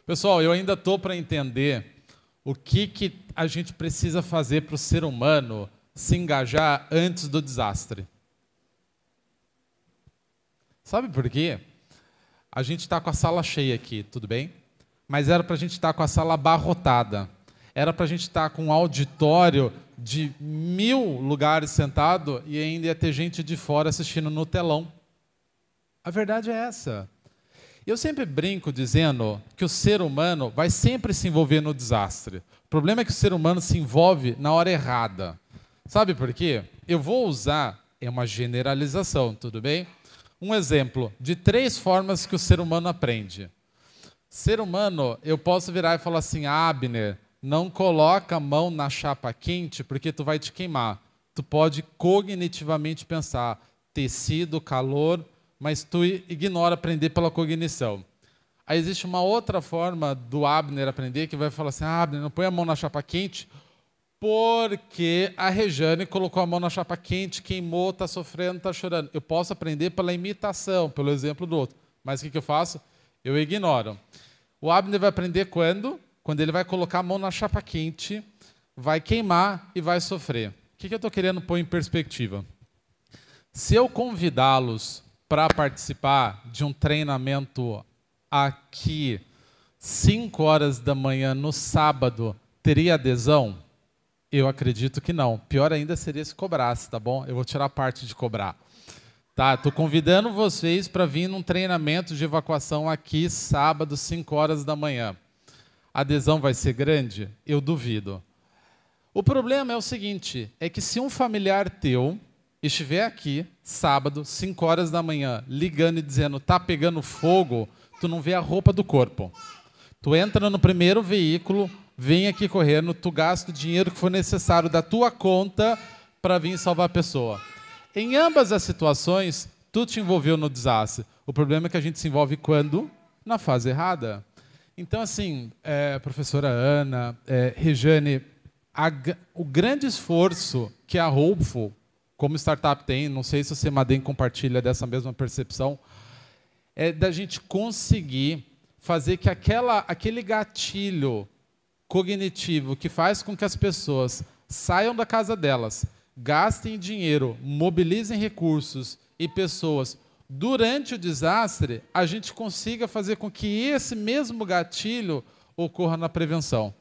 Pessoal, eu ainda estou para entender o que a gente precisa fazer para o ser humano se engajar antes do desastre. Sabe por quê? A gente está com a sala cheia aqui, tudo bem? Mas era para a gente estar com a sala abarrotada. Era para a gente estar com um auditório de 1.000 lugares sentado e ainda ia ter gente de fora assistindo no telão. A verdade é essa. Eu sempre brinco dizendo que o ser humano vai sempre se envolver no desastre. O problema é que o ser humano se envolve na hora errada. Sabe por quê? Eu vou usar, é uma generalização, tudo bem? Um exemplo de 3 formas que o ser humano aprende. Ser humano, eu posso virar e falar assim, Abner, não coloca a mão na chapa quente porque tu vai te queimar. Tu pode cognitivamente pensar, tecido, calor, mas tu ignora aprender pela cognição. Aí existe uma outra forma do Abner aprender que vai falar assim, Abner, não põe a mão na chapa quente porque a Rejane colocou a mão na chapa quente, queimou, está sofrendo, está chorando. Eu posso aprender pela imitação, pelo exemplo do outro. Mas o que eu faço? Eu ignoro. O Abner vai aprender quando? Quando ele vai colocar a mão na chapa quente, vai queimar e vai sofrer. O que eu estou querendo pôr em perspectiva? Se eu convidá-los para participar de um treinamento aqui, 5 horas da manhã, no sábado, teria adesão? Eu acredito que não. Pior ainda seria se cobrasse, tá bom? Eu vou tirar a parte de cobrar. Tá, estou convidando vocês para vir num treinamento de evacuação aqui, sábado, 5 horas da manhã. A adesão vai ser grande? Eu duvido. O problema é o seguinte, é que se um familiar teu estiver aqui, sábado, 5 horas da manhã, ligando e dizendo, tá pegando fogo, tu não vê a roupa do corpo. Tu entra no primeiro veículo, vem aqui correndo, tu gasta o dinheiro que for necessário da tua conta para vir salvar a pessoa. Em ambas as situações, tu te envolveu no desastre. O problema é que a gente se envolve quando? Na fase errada. Então, assim, professora Ana, Rejane, o grande esforço que a Hopeful, como startup, tem, não sei se o CEMADEM compartilha dessa mesma percepção, é da gente conseguir fazer que aquele gatilho cognitivo que faz com que as pessoas saiam da casa delas, gastem dinheiro, mobilizem recursos e pessoas durante o desastre, a gente consiga fazer com que esse mesmo gatilho ocorra na prevenção.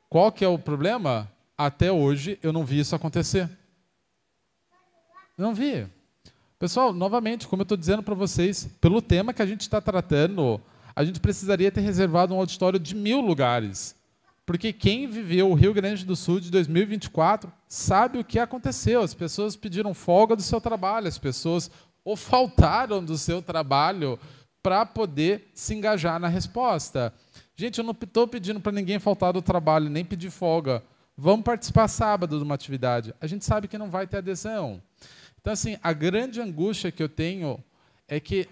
Qual que é o problema? Até hoje eu não vi isso acontecer. Não vi. Pessoal, novamente, como eu estou dizendo para vocês, pelo tema que a gente está tratando, a gente precisaria ter reservado um auditório de 1.000 lugares. Porque quem viveu o Rio Grande do Sul de 2024 sabe o que aconteceu. As pessoas pediram folga do seu trabalho, as pessoas ou faltaram do seu trabalho para poder se engajar na resposta. Gente, eu não estou pedindo para ninguém faltar do trabalho, nem pedir folga. Vamos participar sábado de uma atividade. A gente sabe que não vai ter adesão. Então, assim, a grande angústia que eu tenho é que,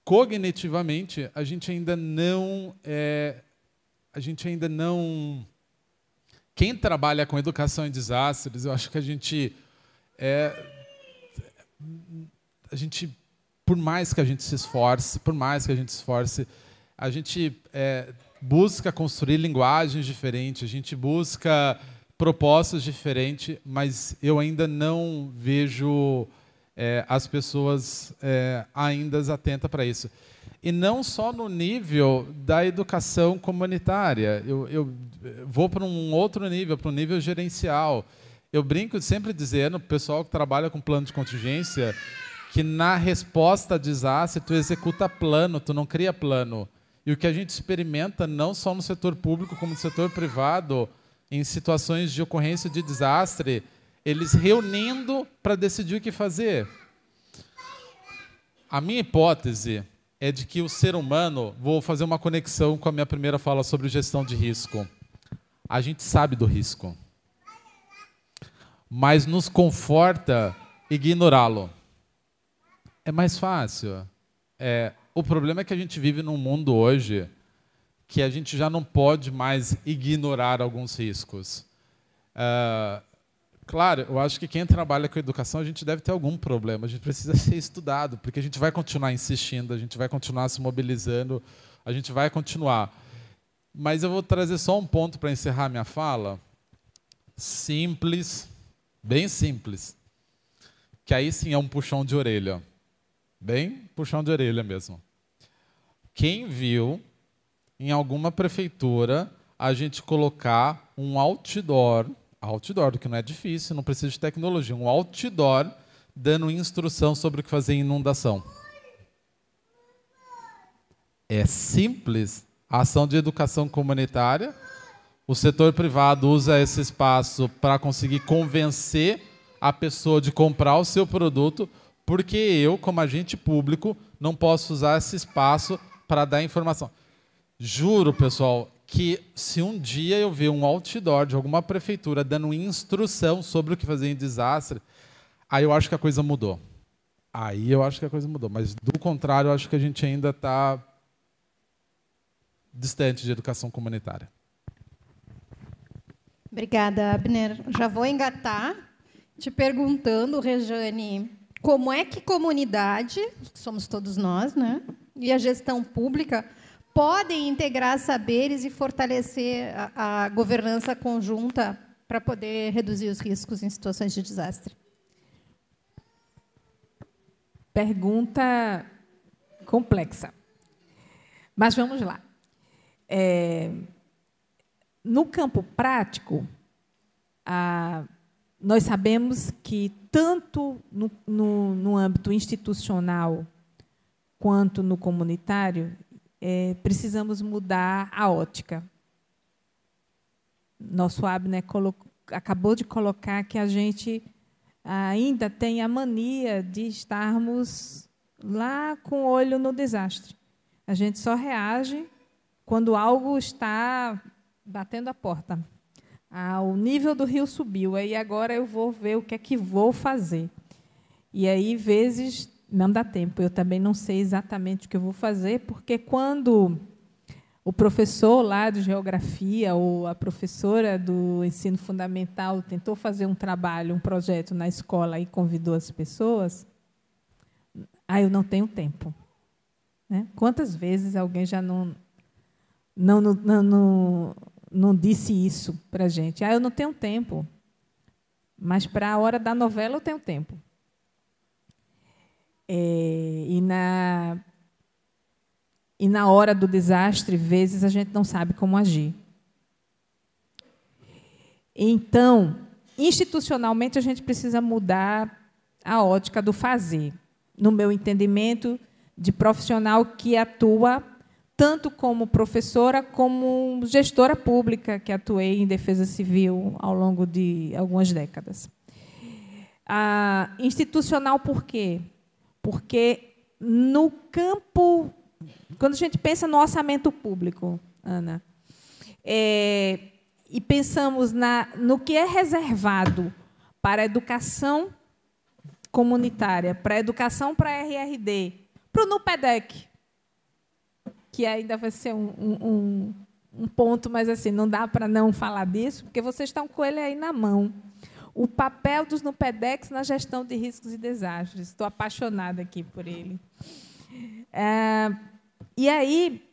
cognitivamente, a gente ainda não... Quem trabalha com educação em desastres, eu acho que a gente, por mais que a gente se esforce, a gente busca construir linguagens diferentes, a gente busca propostas diferentes, mas eu ainda não vejo as pessoas ainda atentas para isso. E não só no nível da educação comunitária. Eu vou para um outro nível, para um nível gerencial. Eu brinco sempre dizendo para o pessoal que trabalha com plano de contingência que na resposta a desastre tu executa plano, tu não cria plano. E o que a gente experimenta, não só no setor público, como no setor privado, em situações de ocorrência de desastre, eles reunindo para decidir o que fazer. A minha hipótese é de que o ser humano, vou fazer uma conexão com a minha primeira fala sobre gestão de risco. A gente sabe do risco, mas nos conforta ignorá-lo. É mais fácil. O problema é que a gente vive num mundo hoje que a gente já não pode mais ignorar alguns riscos. Claro, eu acho que quem trabalha com educação, a gente deve ter algum problema, a gente precisa ser estudado, porque a gente vai continuar insistindo, a gente vai continuar se mobilizando, a gente vai continuar. Mas eu vou trazer só um ponto para encerrar minha fala, simples, bem simples, que aí sim é um puxão de orelha, bem puxão de orelha mesmo. Quem viu em alguma prefeitura a gente colocar um outdoor, que não é difícil, não precisa de tecnologia, um outdoor dando instrução sobre o que fazer em inundação? É simples, a ação de educação comunitária, o setor privado usa esse espaço para conseguir convencer a pessoa de comprar o seu produto, porque eu, como agente público, não posso usar esse espaço para dar informação. Juro, pessoal, que se um dia eu ver um outdoor de alguma prefeitura dando instrução sobre o que fazer em desastre, aí eu acho que a coisa mudou. Mas, do contrário, eu acho que a gente ainda está distante de educação comunitária. Obrigada, Abner. Já vou engatar te perguntando, Rejane, como é que comunidade, somos todos nós, né, e a gestão pública podem integrar saberes e fortalecer a governança conjunta para poder reduzir os riscos em situações de desastre? Pergunta complexa. Mas vamos lá. No campo prático, nós sabemos que, tanto no âmbito institucional quanto no comunitário, precisamos mudar a ótica. Nosso Abner acabou de colocar que a gente ainda tem a mania de estarmos lá com o olho no desastre. A gente só reage quando algo está batendo a porta. O nível do rio subiu, aí agora eu vou ver o que é que vou fazer. E aí, vezes, não dá tempo. Eu também não sei exatamente o que eu vou fazer, porque quando o professor lá de geografia ou a professora do ensino fundamental tentou fazer um trabalho, um projeto na escola e convidou as pessoas, eu não tenho tempo. Né? Quantas vezes alguém já não disse isso para a gente? Eu não tenho tempo, mas para a hora da novela eu tenho tempo. E na hora do desastre, vezes, a gente não sabe como agir. Então, institucionalmente, a gente precisa mudar a ótica do fazer, no meu entendimento de profissional que atua tanto como professora como gestora pública, que atuei em defesa civil ao longo de algumas décadas. Institucional por quê? Porque no campo, quando a gente pensa no orçamento público, Ana, e pensamos no que é reservado para a educação comunitária, para a educação para a RRD, para o NUPEDEC, que ainda vai ser um ponto, mas assim, não dá para não falar disso, porque vocês estão com ele aí na mão. O papel dos NUPEDECs na gestão de riscos e desastres. Estou apaixonada aqui por ele. E aí,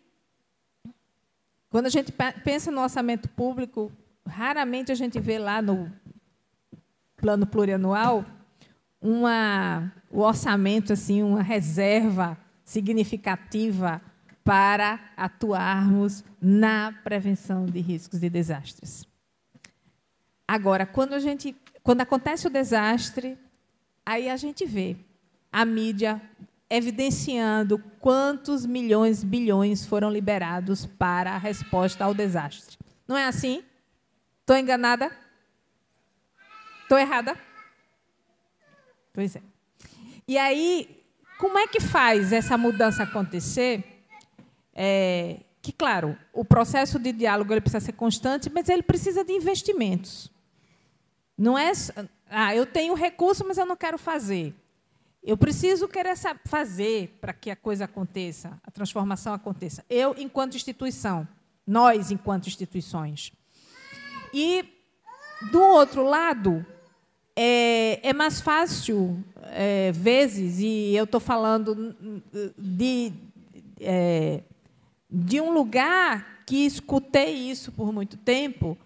quando a gente pensa no orçamento público, raramente a gente vê lá no plano plurianual o orçamento, assim, uma reserva significativa para atuarmos na prevenção de riscos e desastres. Agora, quando acontece o desastre, aí a gente vê a mídia evidenciando quantos milhões, bilhões foram liberados para a resposta ao desastre. Não é assim? Estou enganada? Estou errada? Pois é. E aí, como é que faz essa mudança acontecer? Que, claro, o processo de diálogo ele precisa ser constante, mas ele precisa de investimentos. Não é, eu tenho recurso, mas eu não quero fazer. Eu preciso querer fazer para que a coisa aconteça, a transformação aconteça. Eu, enquanto instituição, nós, enquanto instituições. E, do outro lado, é mais fácil, vezes, e eu estou falando de um lugar que escutei isso por muito tempo,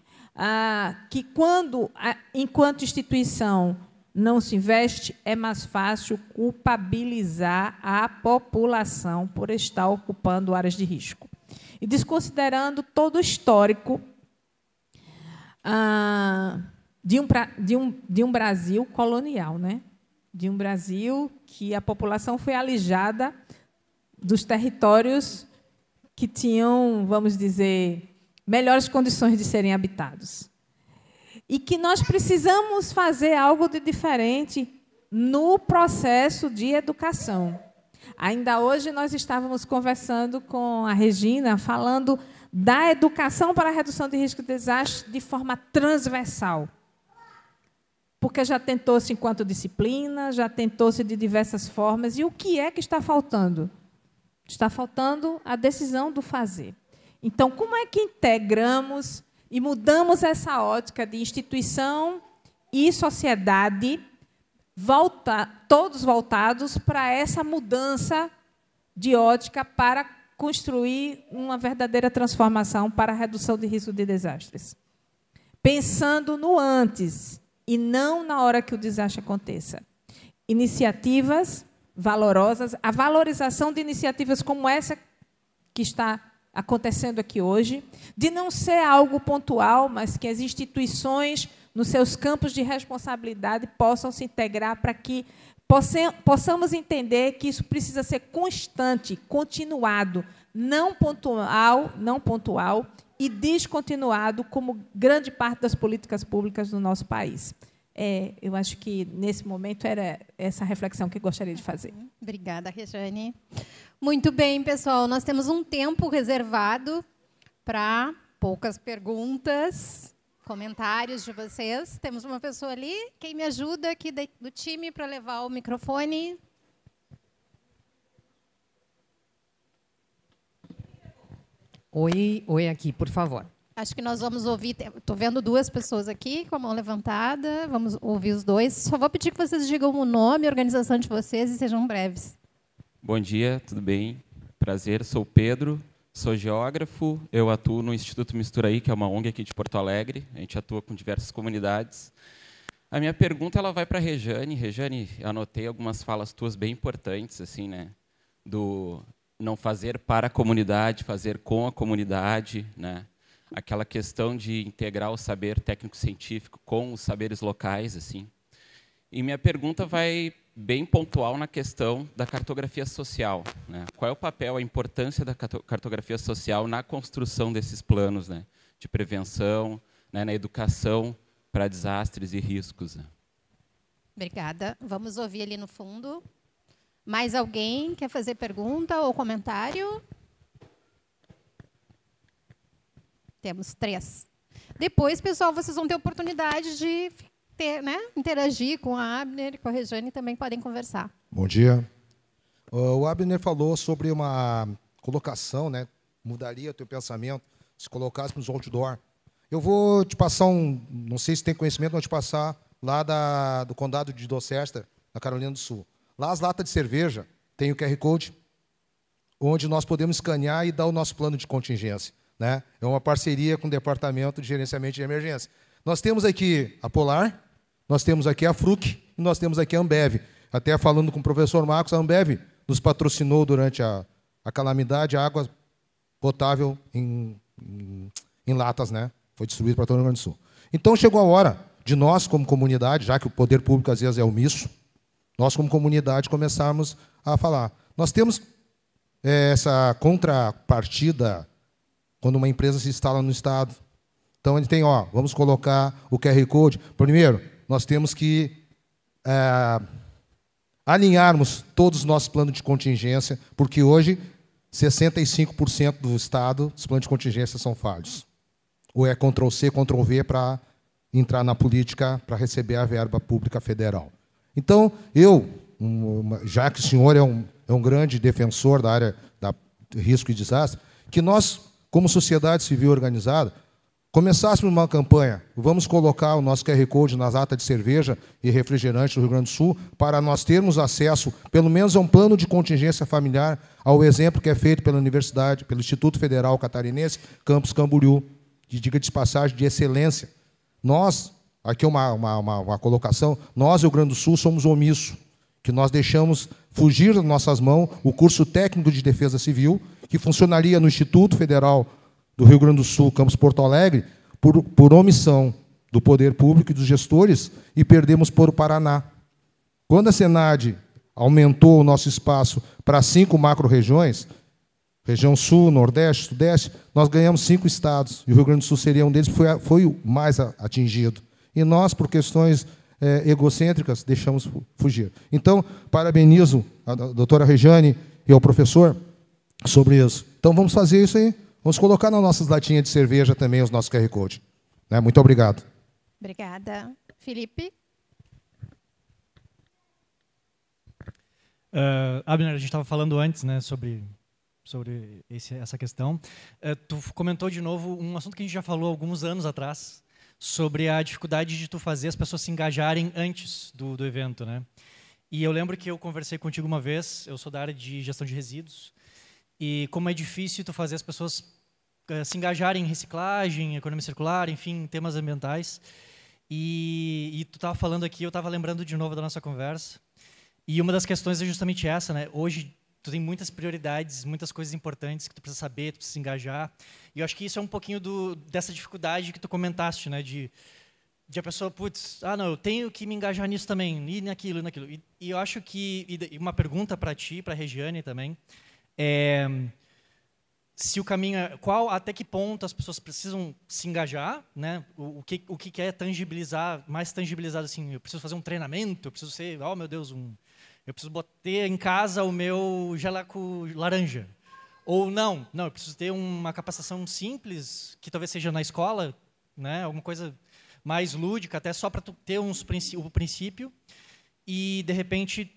que quando, enquanto instituição, não se investe, é mais fácil culpabilizar a população por estar ocupando áreas de risco. E desconsiderando todo o histórico de um Brasil colonial, né? De um Brasil que a população foi alijada dos territórios que tinham, vamos dizer, melhores condições de serem habitados. E que nós precisamos fazer algo de diferente no processo de educação. Ainda hoje nós estávamos conversando com a Regina, falando da educação para a redução de risco de desastre de forma transversal. Porque já tentou-se enquanto disciplina, já tentou-se de diversas formas. E o que é que está faltando? Está faltando a decisão do fazer. Então, como é que integramos e mudamos essa ótica de instituição e sociedade, todos voltados para essa mudança de ótica para construir uma verdadeira transformação para a redução de risco de desastres? Pensando no antes e não na hora que o desastre aconteça. Iniciativas valorosas, a valorização de iniciativas como essa que está acontecendo aqui hoje, de não ser algo pontual, mas que as instituições, nos seus campos de responsabilidade, possam se integrar para que possamos entender que isso precisa ser constante, continuado, não pontual e descontinuado, como grande parte das políticas públicas do nosso país. Eu acho que, nesse momento, era essa reflexão que eu gostaria de fazer. Obrigada, Rejane. Muito bem, pessoal. Nós temos um tempo reservado para poucas perguntas, comentários de vocês. Temos uma pessoa ali. Quem me ajuda aqui do time para levar o microfone? Oi aqui, por favor. Acho que nós vamos ouvir, estou vendo duas pessoas aqui com a mão levantada, vamos ouvir os dois. Só vou pedir que vocês digam o nome, a organização de vocês e sejam breves. Bom dia, tudo bem? Prazer, sou o Pedro, sou geógrafo, eu atuo no Instituto Misturaí, que é uma ONG aqui de Porto Alegre, a gente atua com diversas comunidades. A minha pergunta ela vai para a Rejane. Rejane, anotei algumas falas tuas bem importantes, assim, né? Do não fazer para a comunidade, fazer com a comunidade, né? Aquela questão de integrar o saber técnico-científico com os saberes locais, assim. E minha pergunta vai bem pontual na questão da cartografia social, né? Qual é o papel, a importância da cartografia social na construção desses planos, né? De prevenção, né? Na educação para desastres e riscos, né? Obrigada. Vamos ouvir ali no fundo. Mais alguém quer fazer pergunta ou comentário? Temos 3. Depois, pessoal, vocês vão ter oportunidade de interagir com a Abner e com a Rejane, também podem conversar. Bom dia. O Abner falou sobre uma colocação, né? Mudaria o teu pensamento se colocássemos outdoor. Eu vou te passar não sei se tem conhecimento, vou te passar lá do condado de Dorchester, na Carolina do Sul. Lá as latas de cerveja tem o QR Code, onde nós podemos escanear e dar o nosso plano de contingência, né? É uma parceria com o Departamento de Gerenciamento de Emergência. Nós temos aqui a Polar, nós temos aqui a Fruc e nós temos aqui a Ambev. Até falando com o professor Marcos, a Ambev nos patrocinou durante a calamidade a água potável em latas, né? Foi distribuído para todo o Rio Grande do Sul. Então chegou a hora de nós, como comunidade, já que o poder público às vezes é omisso, nós, como comunidade, começarmos a falar. Nós temos essa contrapartida quando uma empresa se instala no Estado. Então, ele tem, vamos colocar o QR Code. Primeiro, nós temos que alinharmos todos os nossos planos de contingência, porque hoje 65% do Estado, os planos de contingência são falhos. Ou é Ctrl+C, Ctrl+V para entrar na política, para receber a verba pública federal. Então, já que o senhor é um grande defensor da área de risco e desastre, que nós, como sociedade civil organizada, começássemos uma campanha. Vamos colocar o nosso QR Code nas latas de cerveja e refrigerante do Rio Grande do Sul para nós termos acesso, pelo menos, a um plano de contingência familiar, ao exemplo que é feito pela Universidade, pelo Instituto Federal Catarinense, Campus Camboriú, de diga de passagem de excelência. Nós, aqui uma colocação, nós, Rio Grande do Sul, somos omissos, que nós deixamos fugir das nossas mãos o curso técnico de defesa civil, que funcionaria no Instituto Federal do Rio Grande do Sul, Campus Porto Alegre, por omissão do poder público e dos gestores, e perdemos para o Paraná. Quando a Senad aumentou o nosso espaço para 5 macro-regiões, região Sul, Nordeste, Sudeste, nós ganhamos 5 estados, e o Rio Grande do Sul seria um deles, foi o mais atingido. E nós, por questões egocêntricas, deixamos fugir. Então, parabenizo a doutora Rejane e ao professor sobre isso. Então, vamos fazer isso aí. Vamos colocar nas nossas latinhas de cerveja também os nossos QR Code. Né? Muito obrigado. Obrigada. Felipe? Abner, a gente estava falando antes, né, sobre essa questão. Tu comentou de novo um assunto que a gente já falou alguns anos atrás, sobre a dificuldade de tu fazer as pessoas se engajarem antes do evento, né? E eu lembro que eu conversei contigo uma vez, eu sou da área de gestão de resíduos, e como é difícil tu fazer as pessoas se engajarem em reciclagem, economia circular, enfim, temas ambientais. E tu estava falando aqui, eu estava lembrando de novo da nossa conversa, e uma das questões é justamente essa, né? Hoje tu tem muitas prioridades, muitas coisas importantes que tu precisa saber, tu precisa se engajar. E eu acho que isso é um pouquinho dessa dificuldade que tu comentaste, né? De a pessoa, putz, não, eu tenho que me engajar nisso também, e naquilo, e naquilo. E eu acho que, e uma pergunta para ti, para a Regiane também, se o caminho até que ponto as pessoas precisam se engajar, né? O que é tangibilizar, mais tangibilizado assim, eu preciso fazer um treinamento, eu preciso ser, oh meu Deus, eu preciso ter em casa o meu geleco laranja. Ou não, eu preciso ter uma capacitação simples, que talvez seja na escola, né? Alguma coisa mais lúdica, até só para ter o princípio. E, de repente,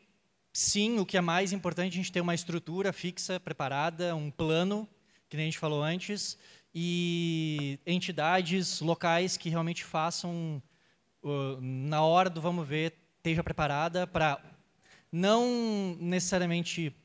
sim, o que é mais importante, a gente ter uma estrutura fixa, preparada, um plano, que nem a gente falou antes, e entidades locais que realmente façam, na hora do vamos ver, esteja preparada para não necessariamente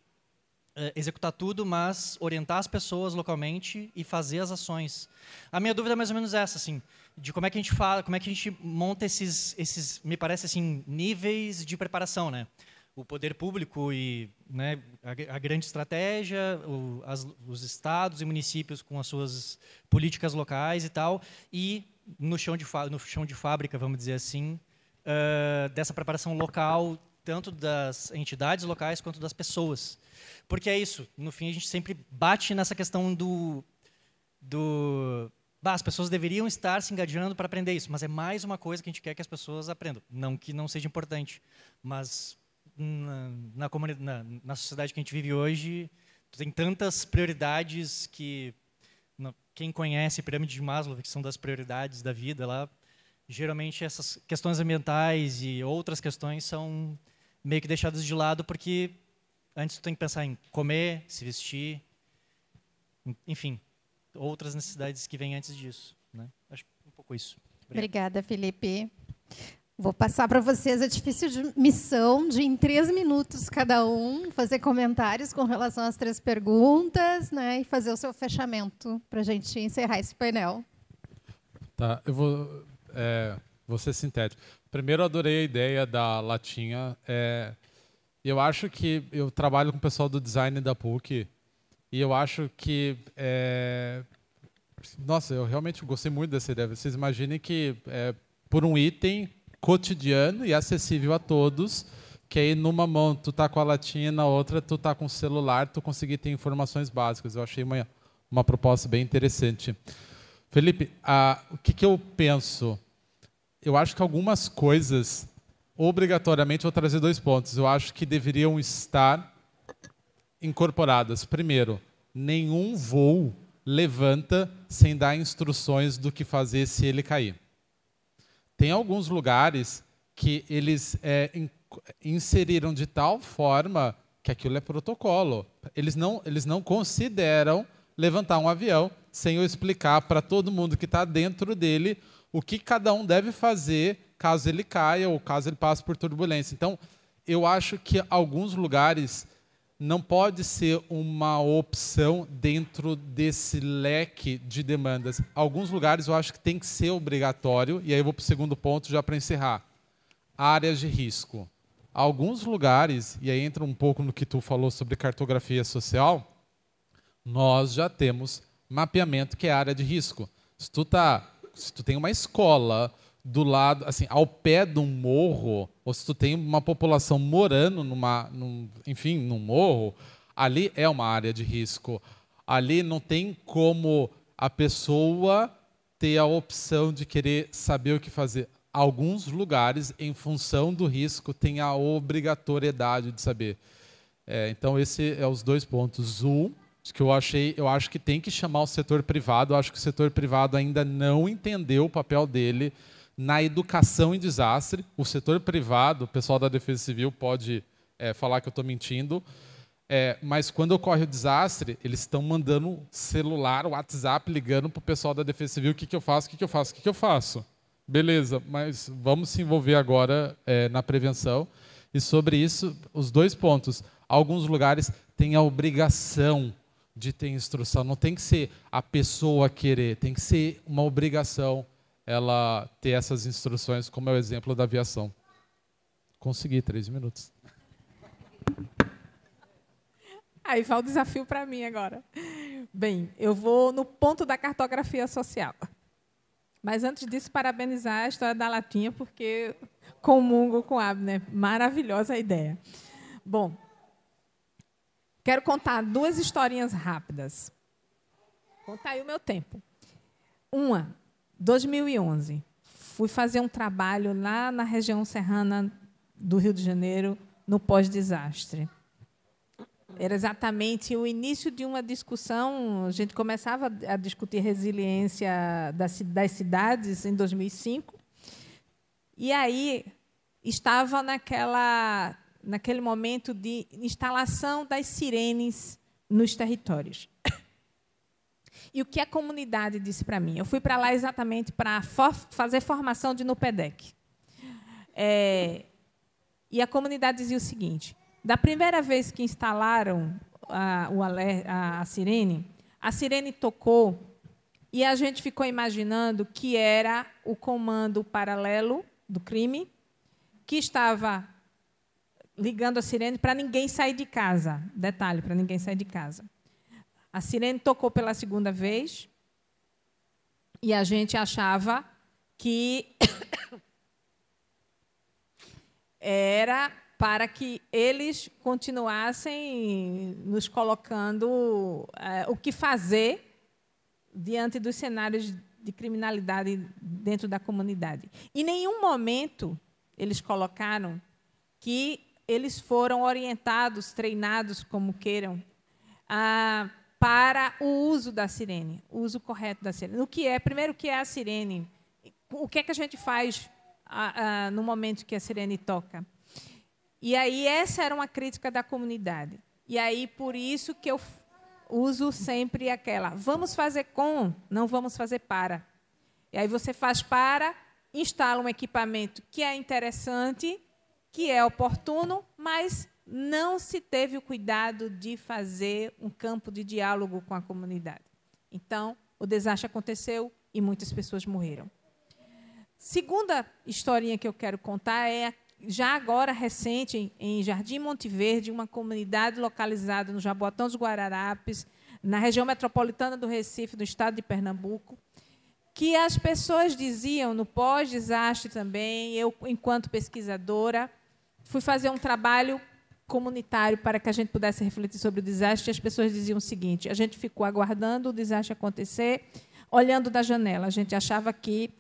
executar tudo, mas orientar as pessoas localmente e fazer as ações. A minha dúvida é mais ou menos essa, assim, de como é que a gente fala, como é que a gente monta esses me parece assim, níveis de preparação, né? O poder público e, né, a grande estratégia, os estados e municípios com as suas políticas locais e tal, e no chão de fábrica, vamos dizer assim, dessa preparação local, tanto das entidades locais quanto das pessoas. Porque é isso, no fim a gente sempre bate nessa questão as pessoas deveriam estar se engajando para aprender isso, mas é mais uma coisa que a gente quer que as pessoas aprendam. Não que não seja importante, mas na sociedade que a gente vive hoje, tu tem tantas prioridades que quem conhece a pirâmide de Maslow, que são das prioridades da vida lá, geralmente essas questões ambientais e outras questões são meio que deixadas de lado, porque antes tu tem que pensar em comer, se vestir, enfim, outras necessidades que vêm antes disso, né? Acho um pouco isso. Obrigada, Felipe. Vou passar para vocês a difícil missão de, em 3 minutos cada um, fazer comentários com relação às 3 perguntas, né, e fazer o seu fechamento para a gente encerrar esse painel. Tá, eu vou ser sintético. Primeiro, eu adorei a ideia da latinha. Eu acho que eu trabalho com o pessoal do design da PUC e eu acho que nossa, eu realmente gostei muito dessa ideia. Vocês imaginem que por um item cotidiano e acessível a todos, que aí numa mão tu tá com a latinha, na outra tu tá com o celular, tu conseguir ter informações básicas. Eu achei uma proposta bem interessante. Felipe, o que eu penso? Eu acho que algumas coisas, obrigatoriamente, vou trazer 2 pontos. Eu acho que deveriam estar incorporadas. Primeiro, nenhum voo levanta sem dar instruções do que fazer se ele cair. Tem alguns lugares que eles inseriram de tal forma que aquilo é protocolo. Eles não consideram levantar um avião sem eu explicar para todo mundo que está dentro dele o que cada um deve fazer caso ele caia ou caso ele passe por turbulência. Então, eu acho que alguns lugares não pode ser uma opção dentro desse leque de demandas. Alguns lugares eu acho que tem que ser obrigatório, e aí eu vou para o segundo ponto já para encerrar. Áreas de risco. Alguns lugares, e aí entra um pouco no que tu falou sobre cartografia social, nós já temos mapeamento que é área de risco. Se tu tem uma escola do lado, assim, ao pé de um morro, ou se tu tem uma população morando num morro, ali é uma área de risco. Ali não tem como a pessoa ter a opção de querer saber o que fazer. Alguns lugares, em função do risco, tem a obrigatoriedade de saber. Então, esse é os 2 pontos. Que eu acho que tem que chamar o setor privado. Eu acho que o setor privado ainda não entendeu o papel dele na educação em desastre. O setor privado, o pessoal da Defesa Civil pode falar que eu estou mentindo, mas quando ocorre o desastre, eles estão mandando celular, WhatsApp, ligando para o pessoal da Defesa Civil: o que eu faço, o que eu faço, o que eu faço. Beleza, mas vamos se envolver agora na prevenção. E sobre isso, os 2 pontos. Alguns lugares têm a obrigação de ter instrução. Não tem que ser a pessoa querer, tem que ser uma obrigação ela ter essas instruções, como é o exemplo da aviação. Consegui, 3 minutos. Aí vai o desafio para mim agora. Bem, eu vou no ponto da cartografia social. Mas antes disso, parabenizar a história da latinha, porque comungo com a Abner. Maravilhosa a ideia. Bom, quero contar 2 historinhas rápidas. Contar aí o meu tempo. 2011, fui fazer um trabalho lá na região serrana do Rio de Janeiro, no pós-desastre. Era exatamente o início de uma discussão, a gente começava a discutir resiliência das cidades em 2005, e aí estava naquele momento de instalação das sirenes nos territórios. E o que a comunidade disse para mim? Eu fui para lá exatamente para fazer formação de NUPEDEC. E a comunidade dizia o seguinte: da primeira vez que instalaram a sirene tocou e a gente ficou imaginando que era o comando paralelo do crime que estava ligando a sirene para ninguém sair de casa. Detalhe, para ninguém sair de casa. A sirene tocou pela 2ª vez e a gente achava que era para que eles continuassem nos colocando o que fazer diante dos cenários de criminalidade dentro da comunidade. Em nenhum momento eles colocaram que eles foram orientados, treinados, como queiram, para o uso da sirene, o uso correto da sirene. Primeiro, o que é a sirene? O que é que a gente faz no momento que a sirene toca? E aí, essa era uma crítica da comunidade. E aí, por isso que eu uso sempre aquela, vamos fazer com, não vamos fazer para. E aí você faz para, instala um equipamento que é interessante, que é oportuno, mas não se teve o cuidado de fazer um campo de diálogo com a comunidade. Então, o desastre aconteceu e muitas pessoas morreram. Segunda historinha que eu quero contar é, já agora recente, em Jardim Monte Verde, uma comunidade localizada no Jaboatão dos Guararapes, na região metropolitana do Recife, do estado de Pernambuco, que as pessoas diziam, no pós-desastre também, eu, enquanto pesquisadora, fui fazer um trabalho comunitário para que a gente pudesse refletir sobre o desastre, e as pessoas diziam o seguinte, a gente ficou aguardando o desastre acontecer, olhando da janela. A gente achava que,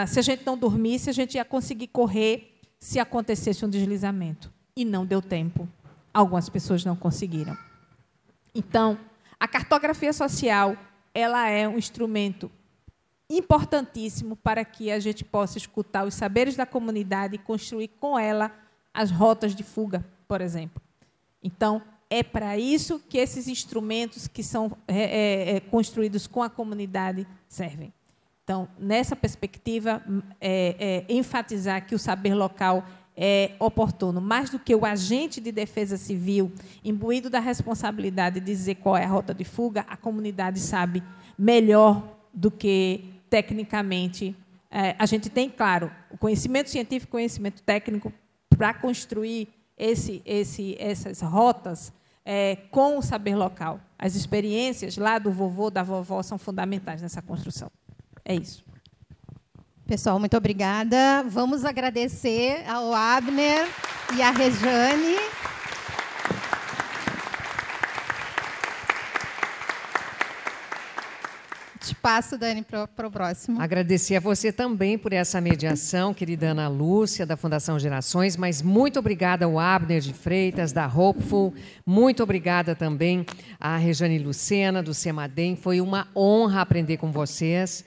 se a gente não dormisse, a gente ia conseguir correr se acontecesse um deslizamento. E não deu tempo. Algumas pessoas não conseguiram. Então, a cartografia social, ela é um instrumento importantíssimo para que a gente possa escutar os saberes da comunidade e construir com ela as rotas de fuga, por exemplo. Então, é para isso que esses instrumentos que são construídos com a comunidade servem. Então, nessa perspectiva, enfatizar que o saber local é oportuno, mais do que o agente de defesa civil, imbuído da responsabilidade de dizer qual é a rota de fuga, a comunidade sabe melhor do que, tecnicamente, a gente tem, claro, o conhecimento científico, o conhecimento técnico para construir essas rotas com o saber local. As experiências lá do vovô, da vovó, são fundamentais nessa construção. É isso. Pessoal, muito obrigada. Vamos agradecer ao Abner e à Rejane. Te passo, Dani, para o próximo. Agradecer a você também por essa mediação, querida Ana Lúcia, da Fundação Gerações, mas muito obrigada ao Abner de Freitas, da Hopeful, muito obrigada também à Rejane Lucena, do CEMADEM. Foi uma honra aprender com vocês.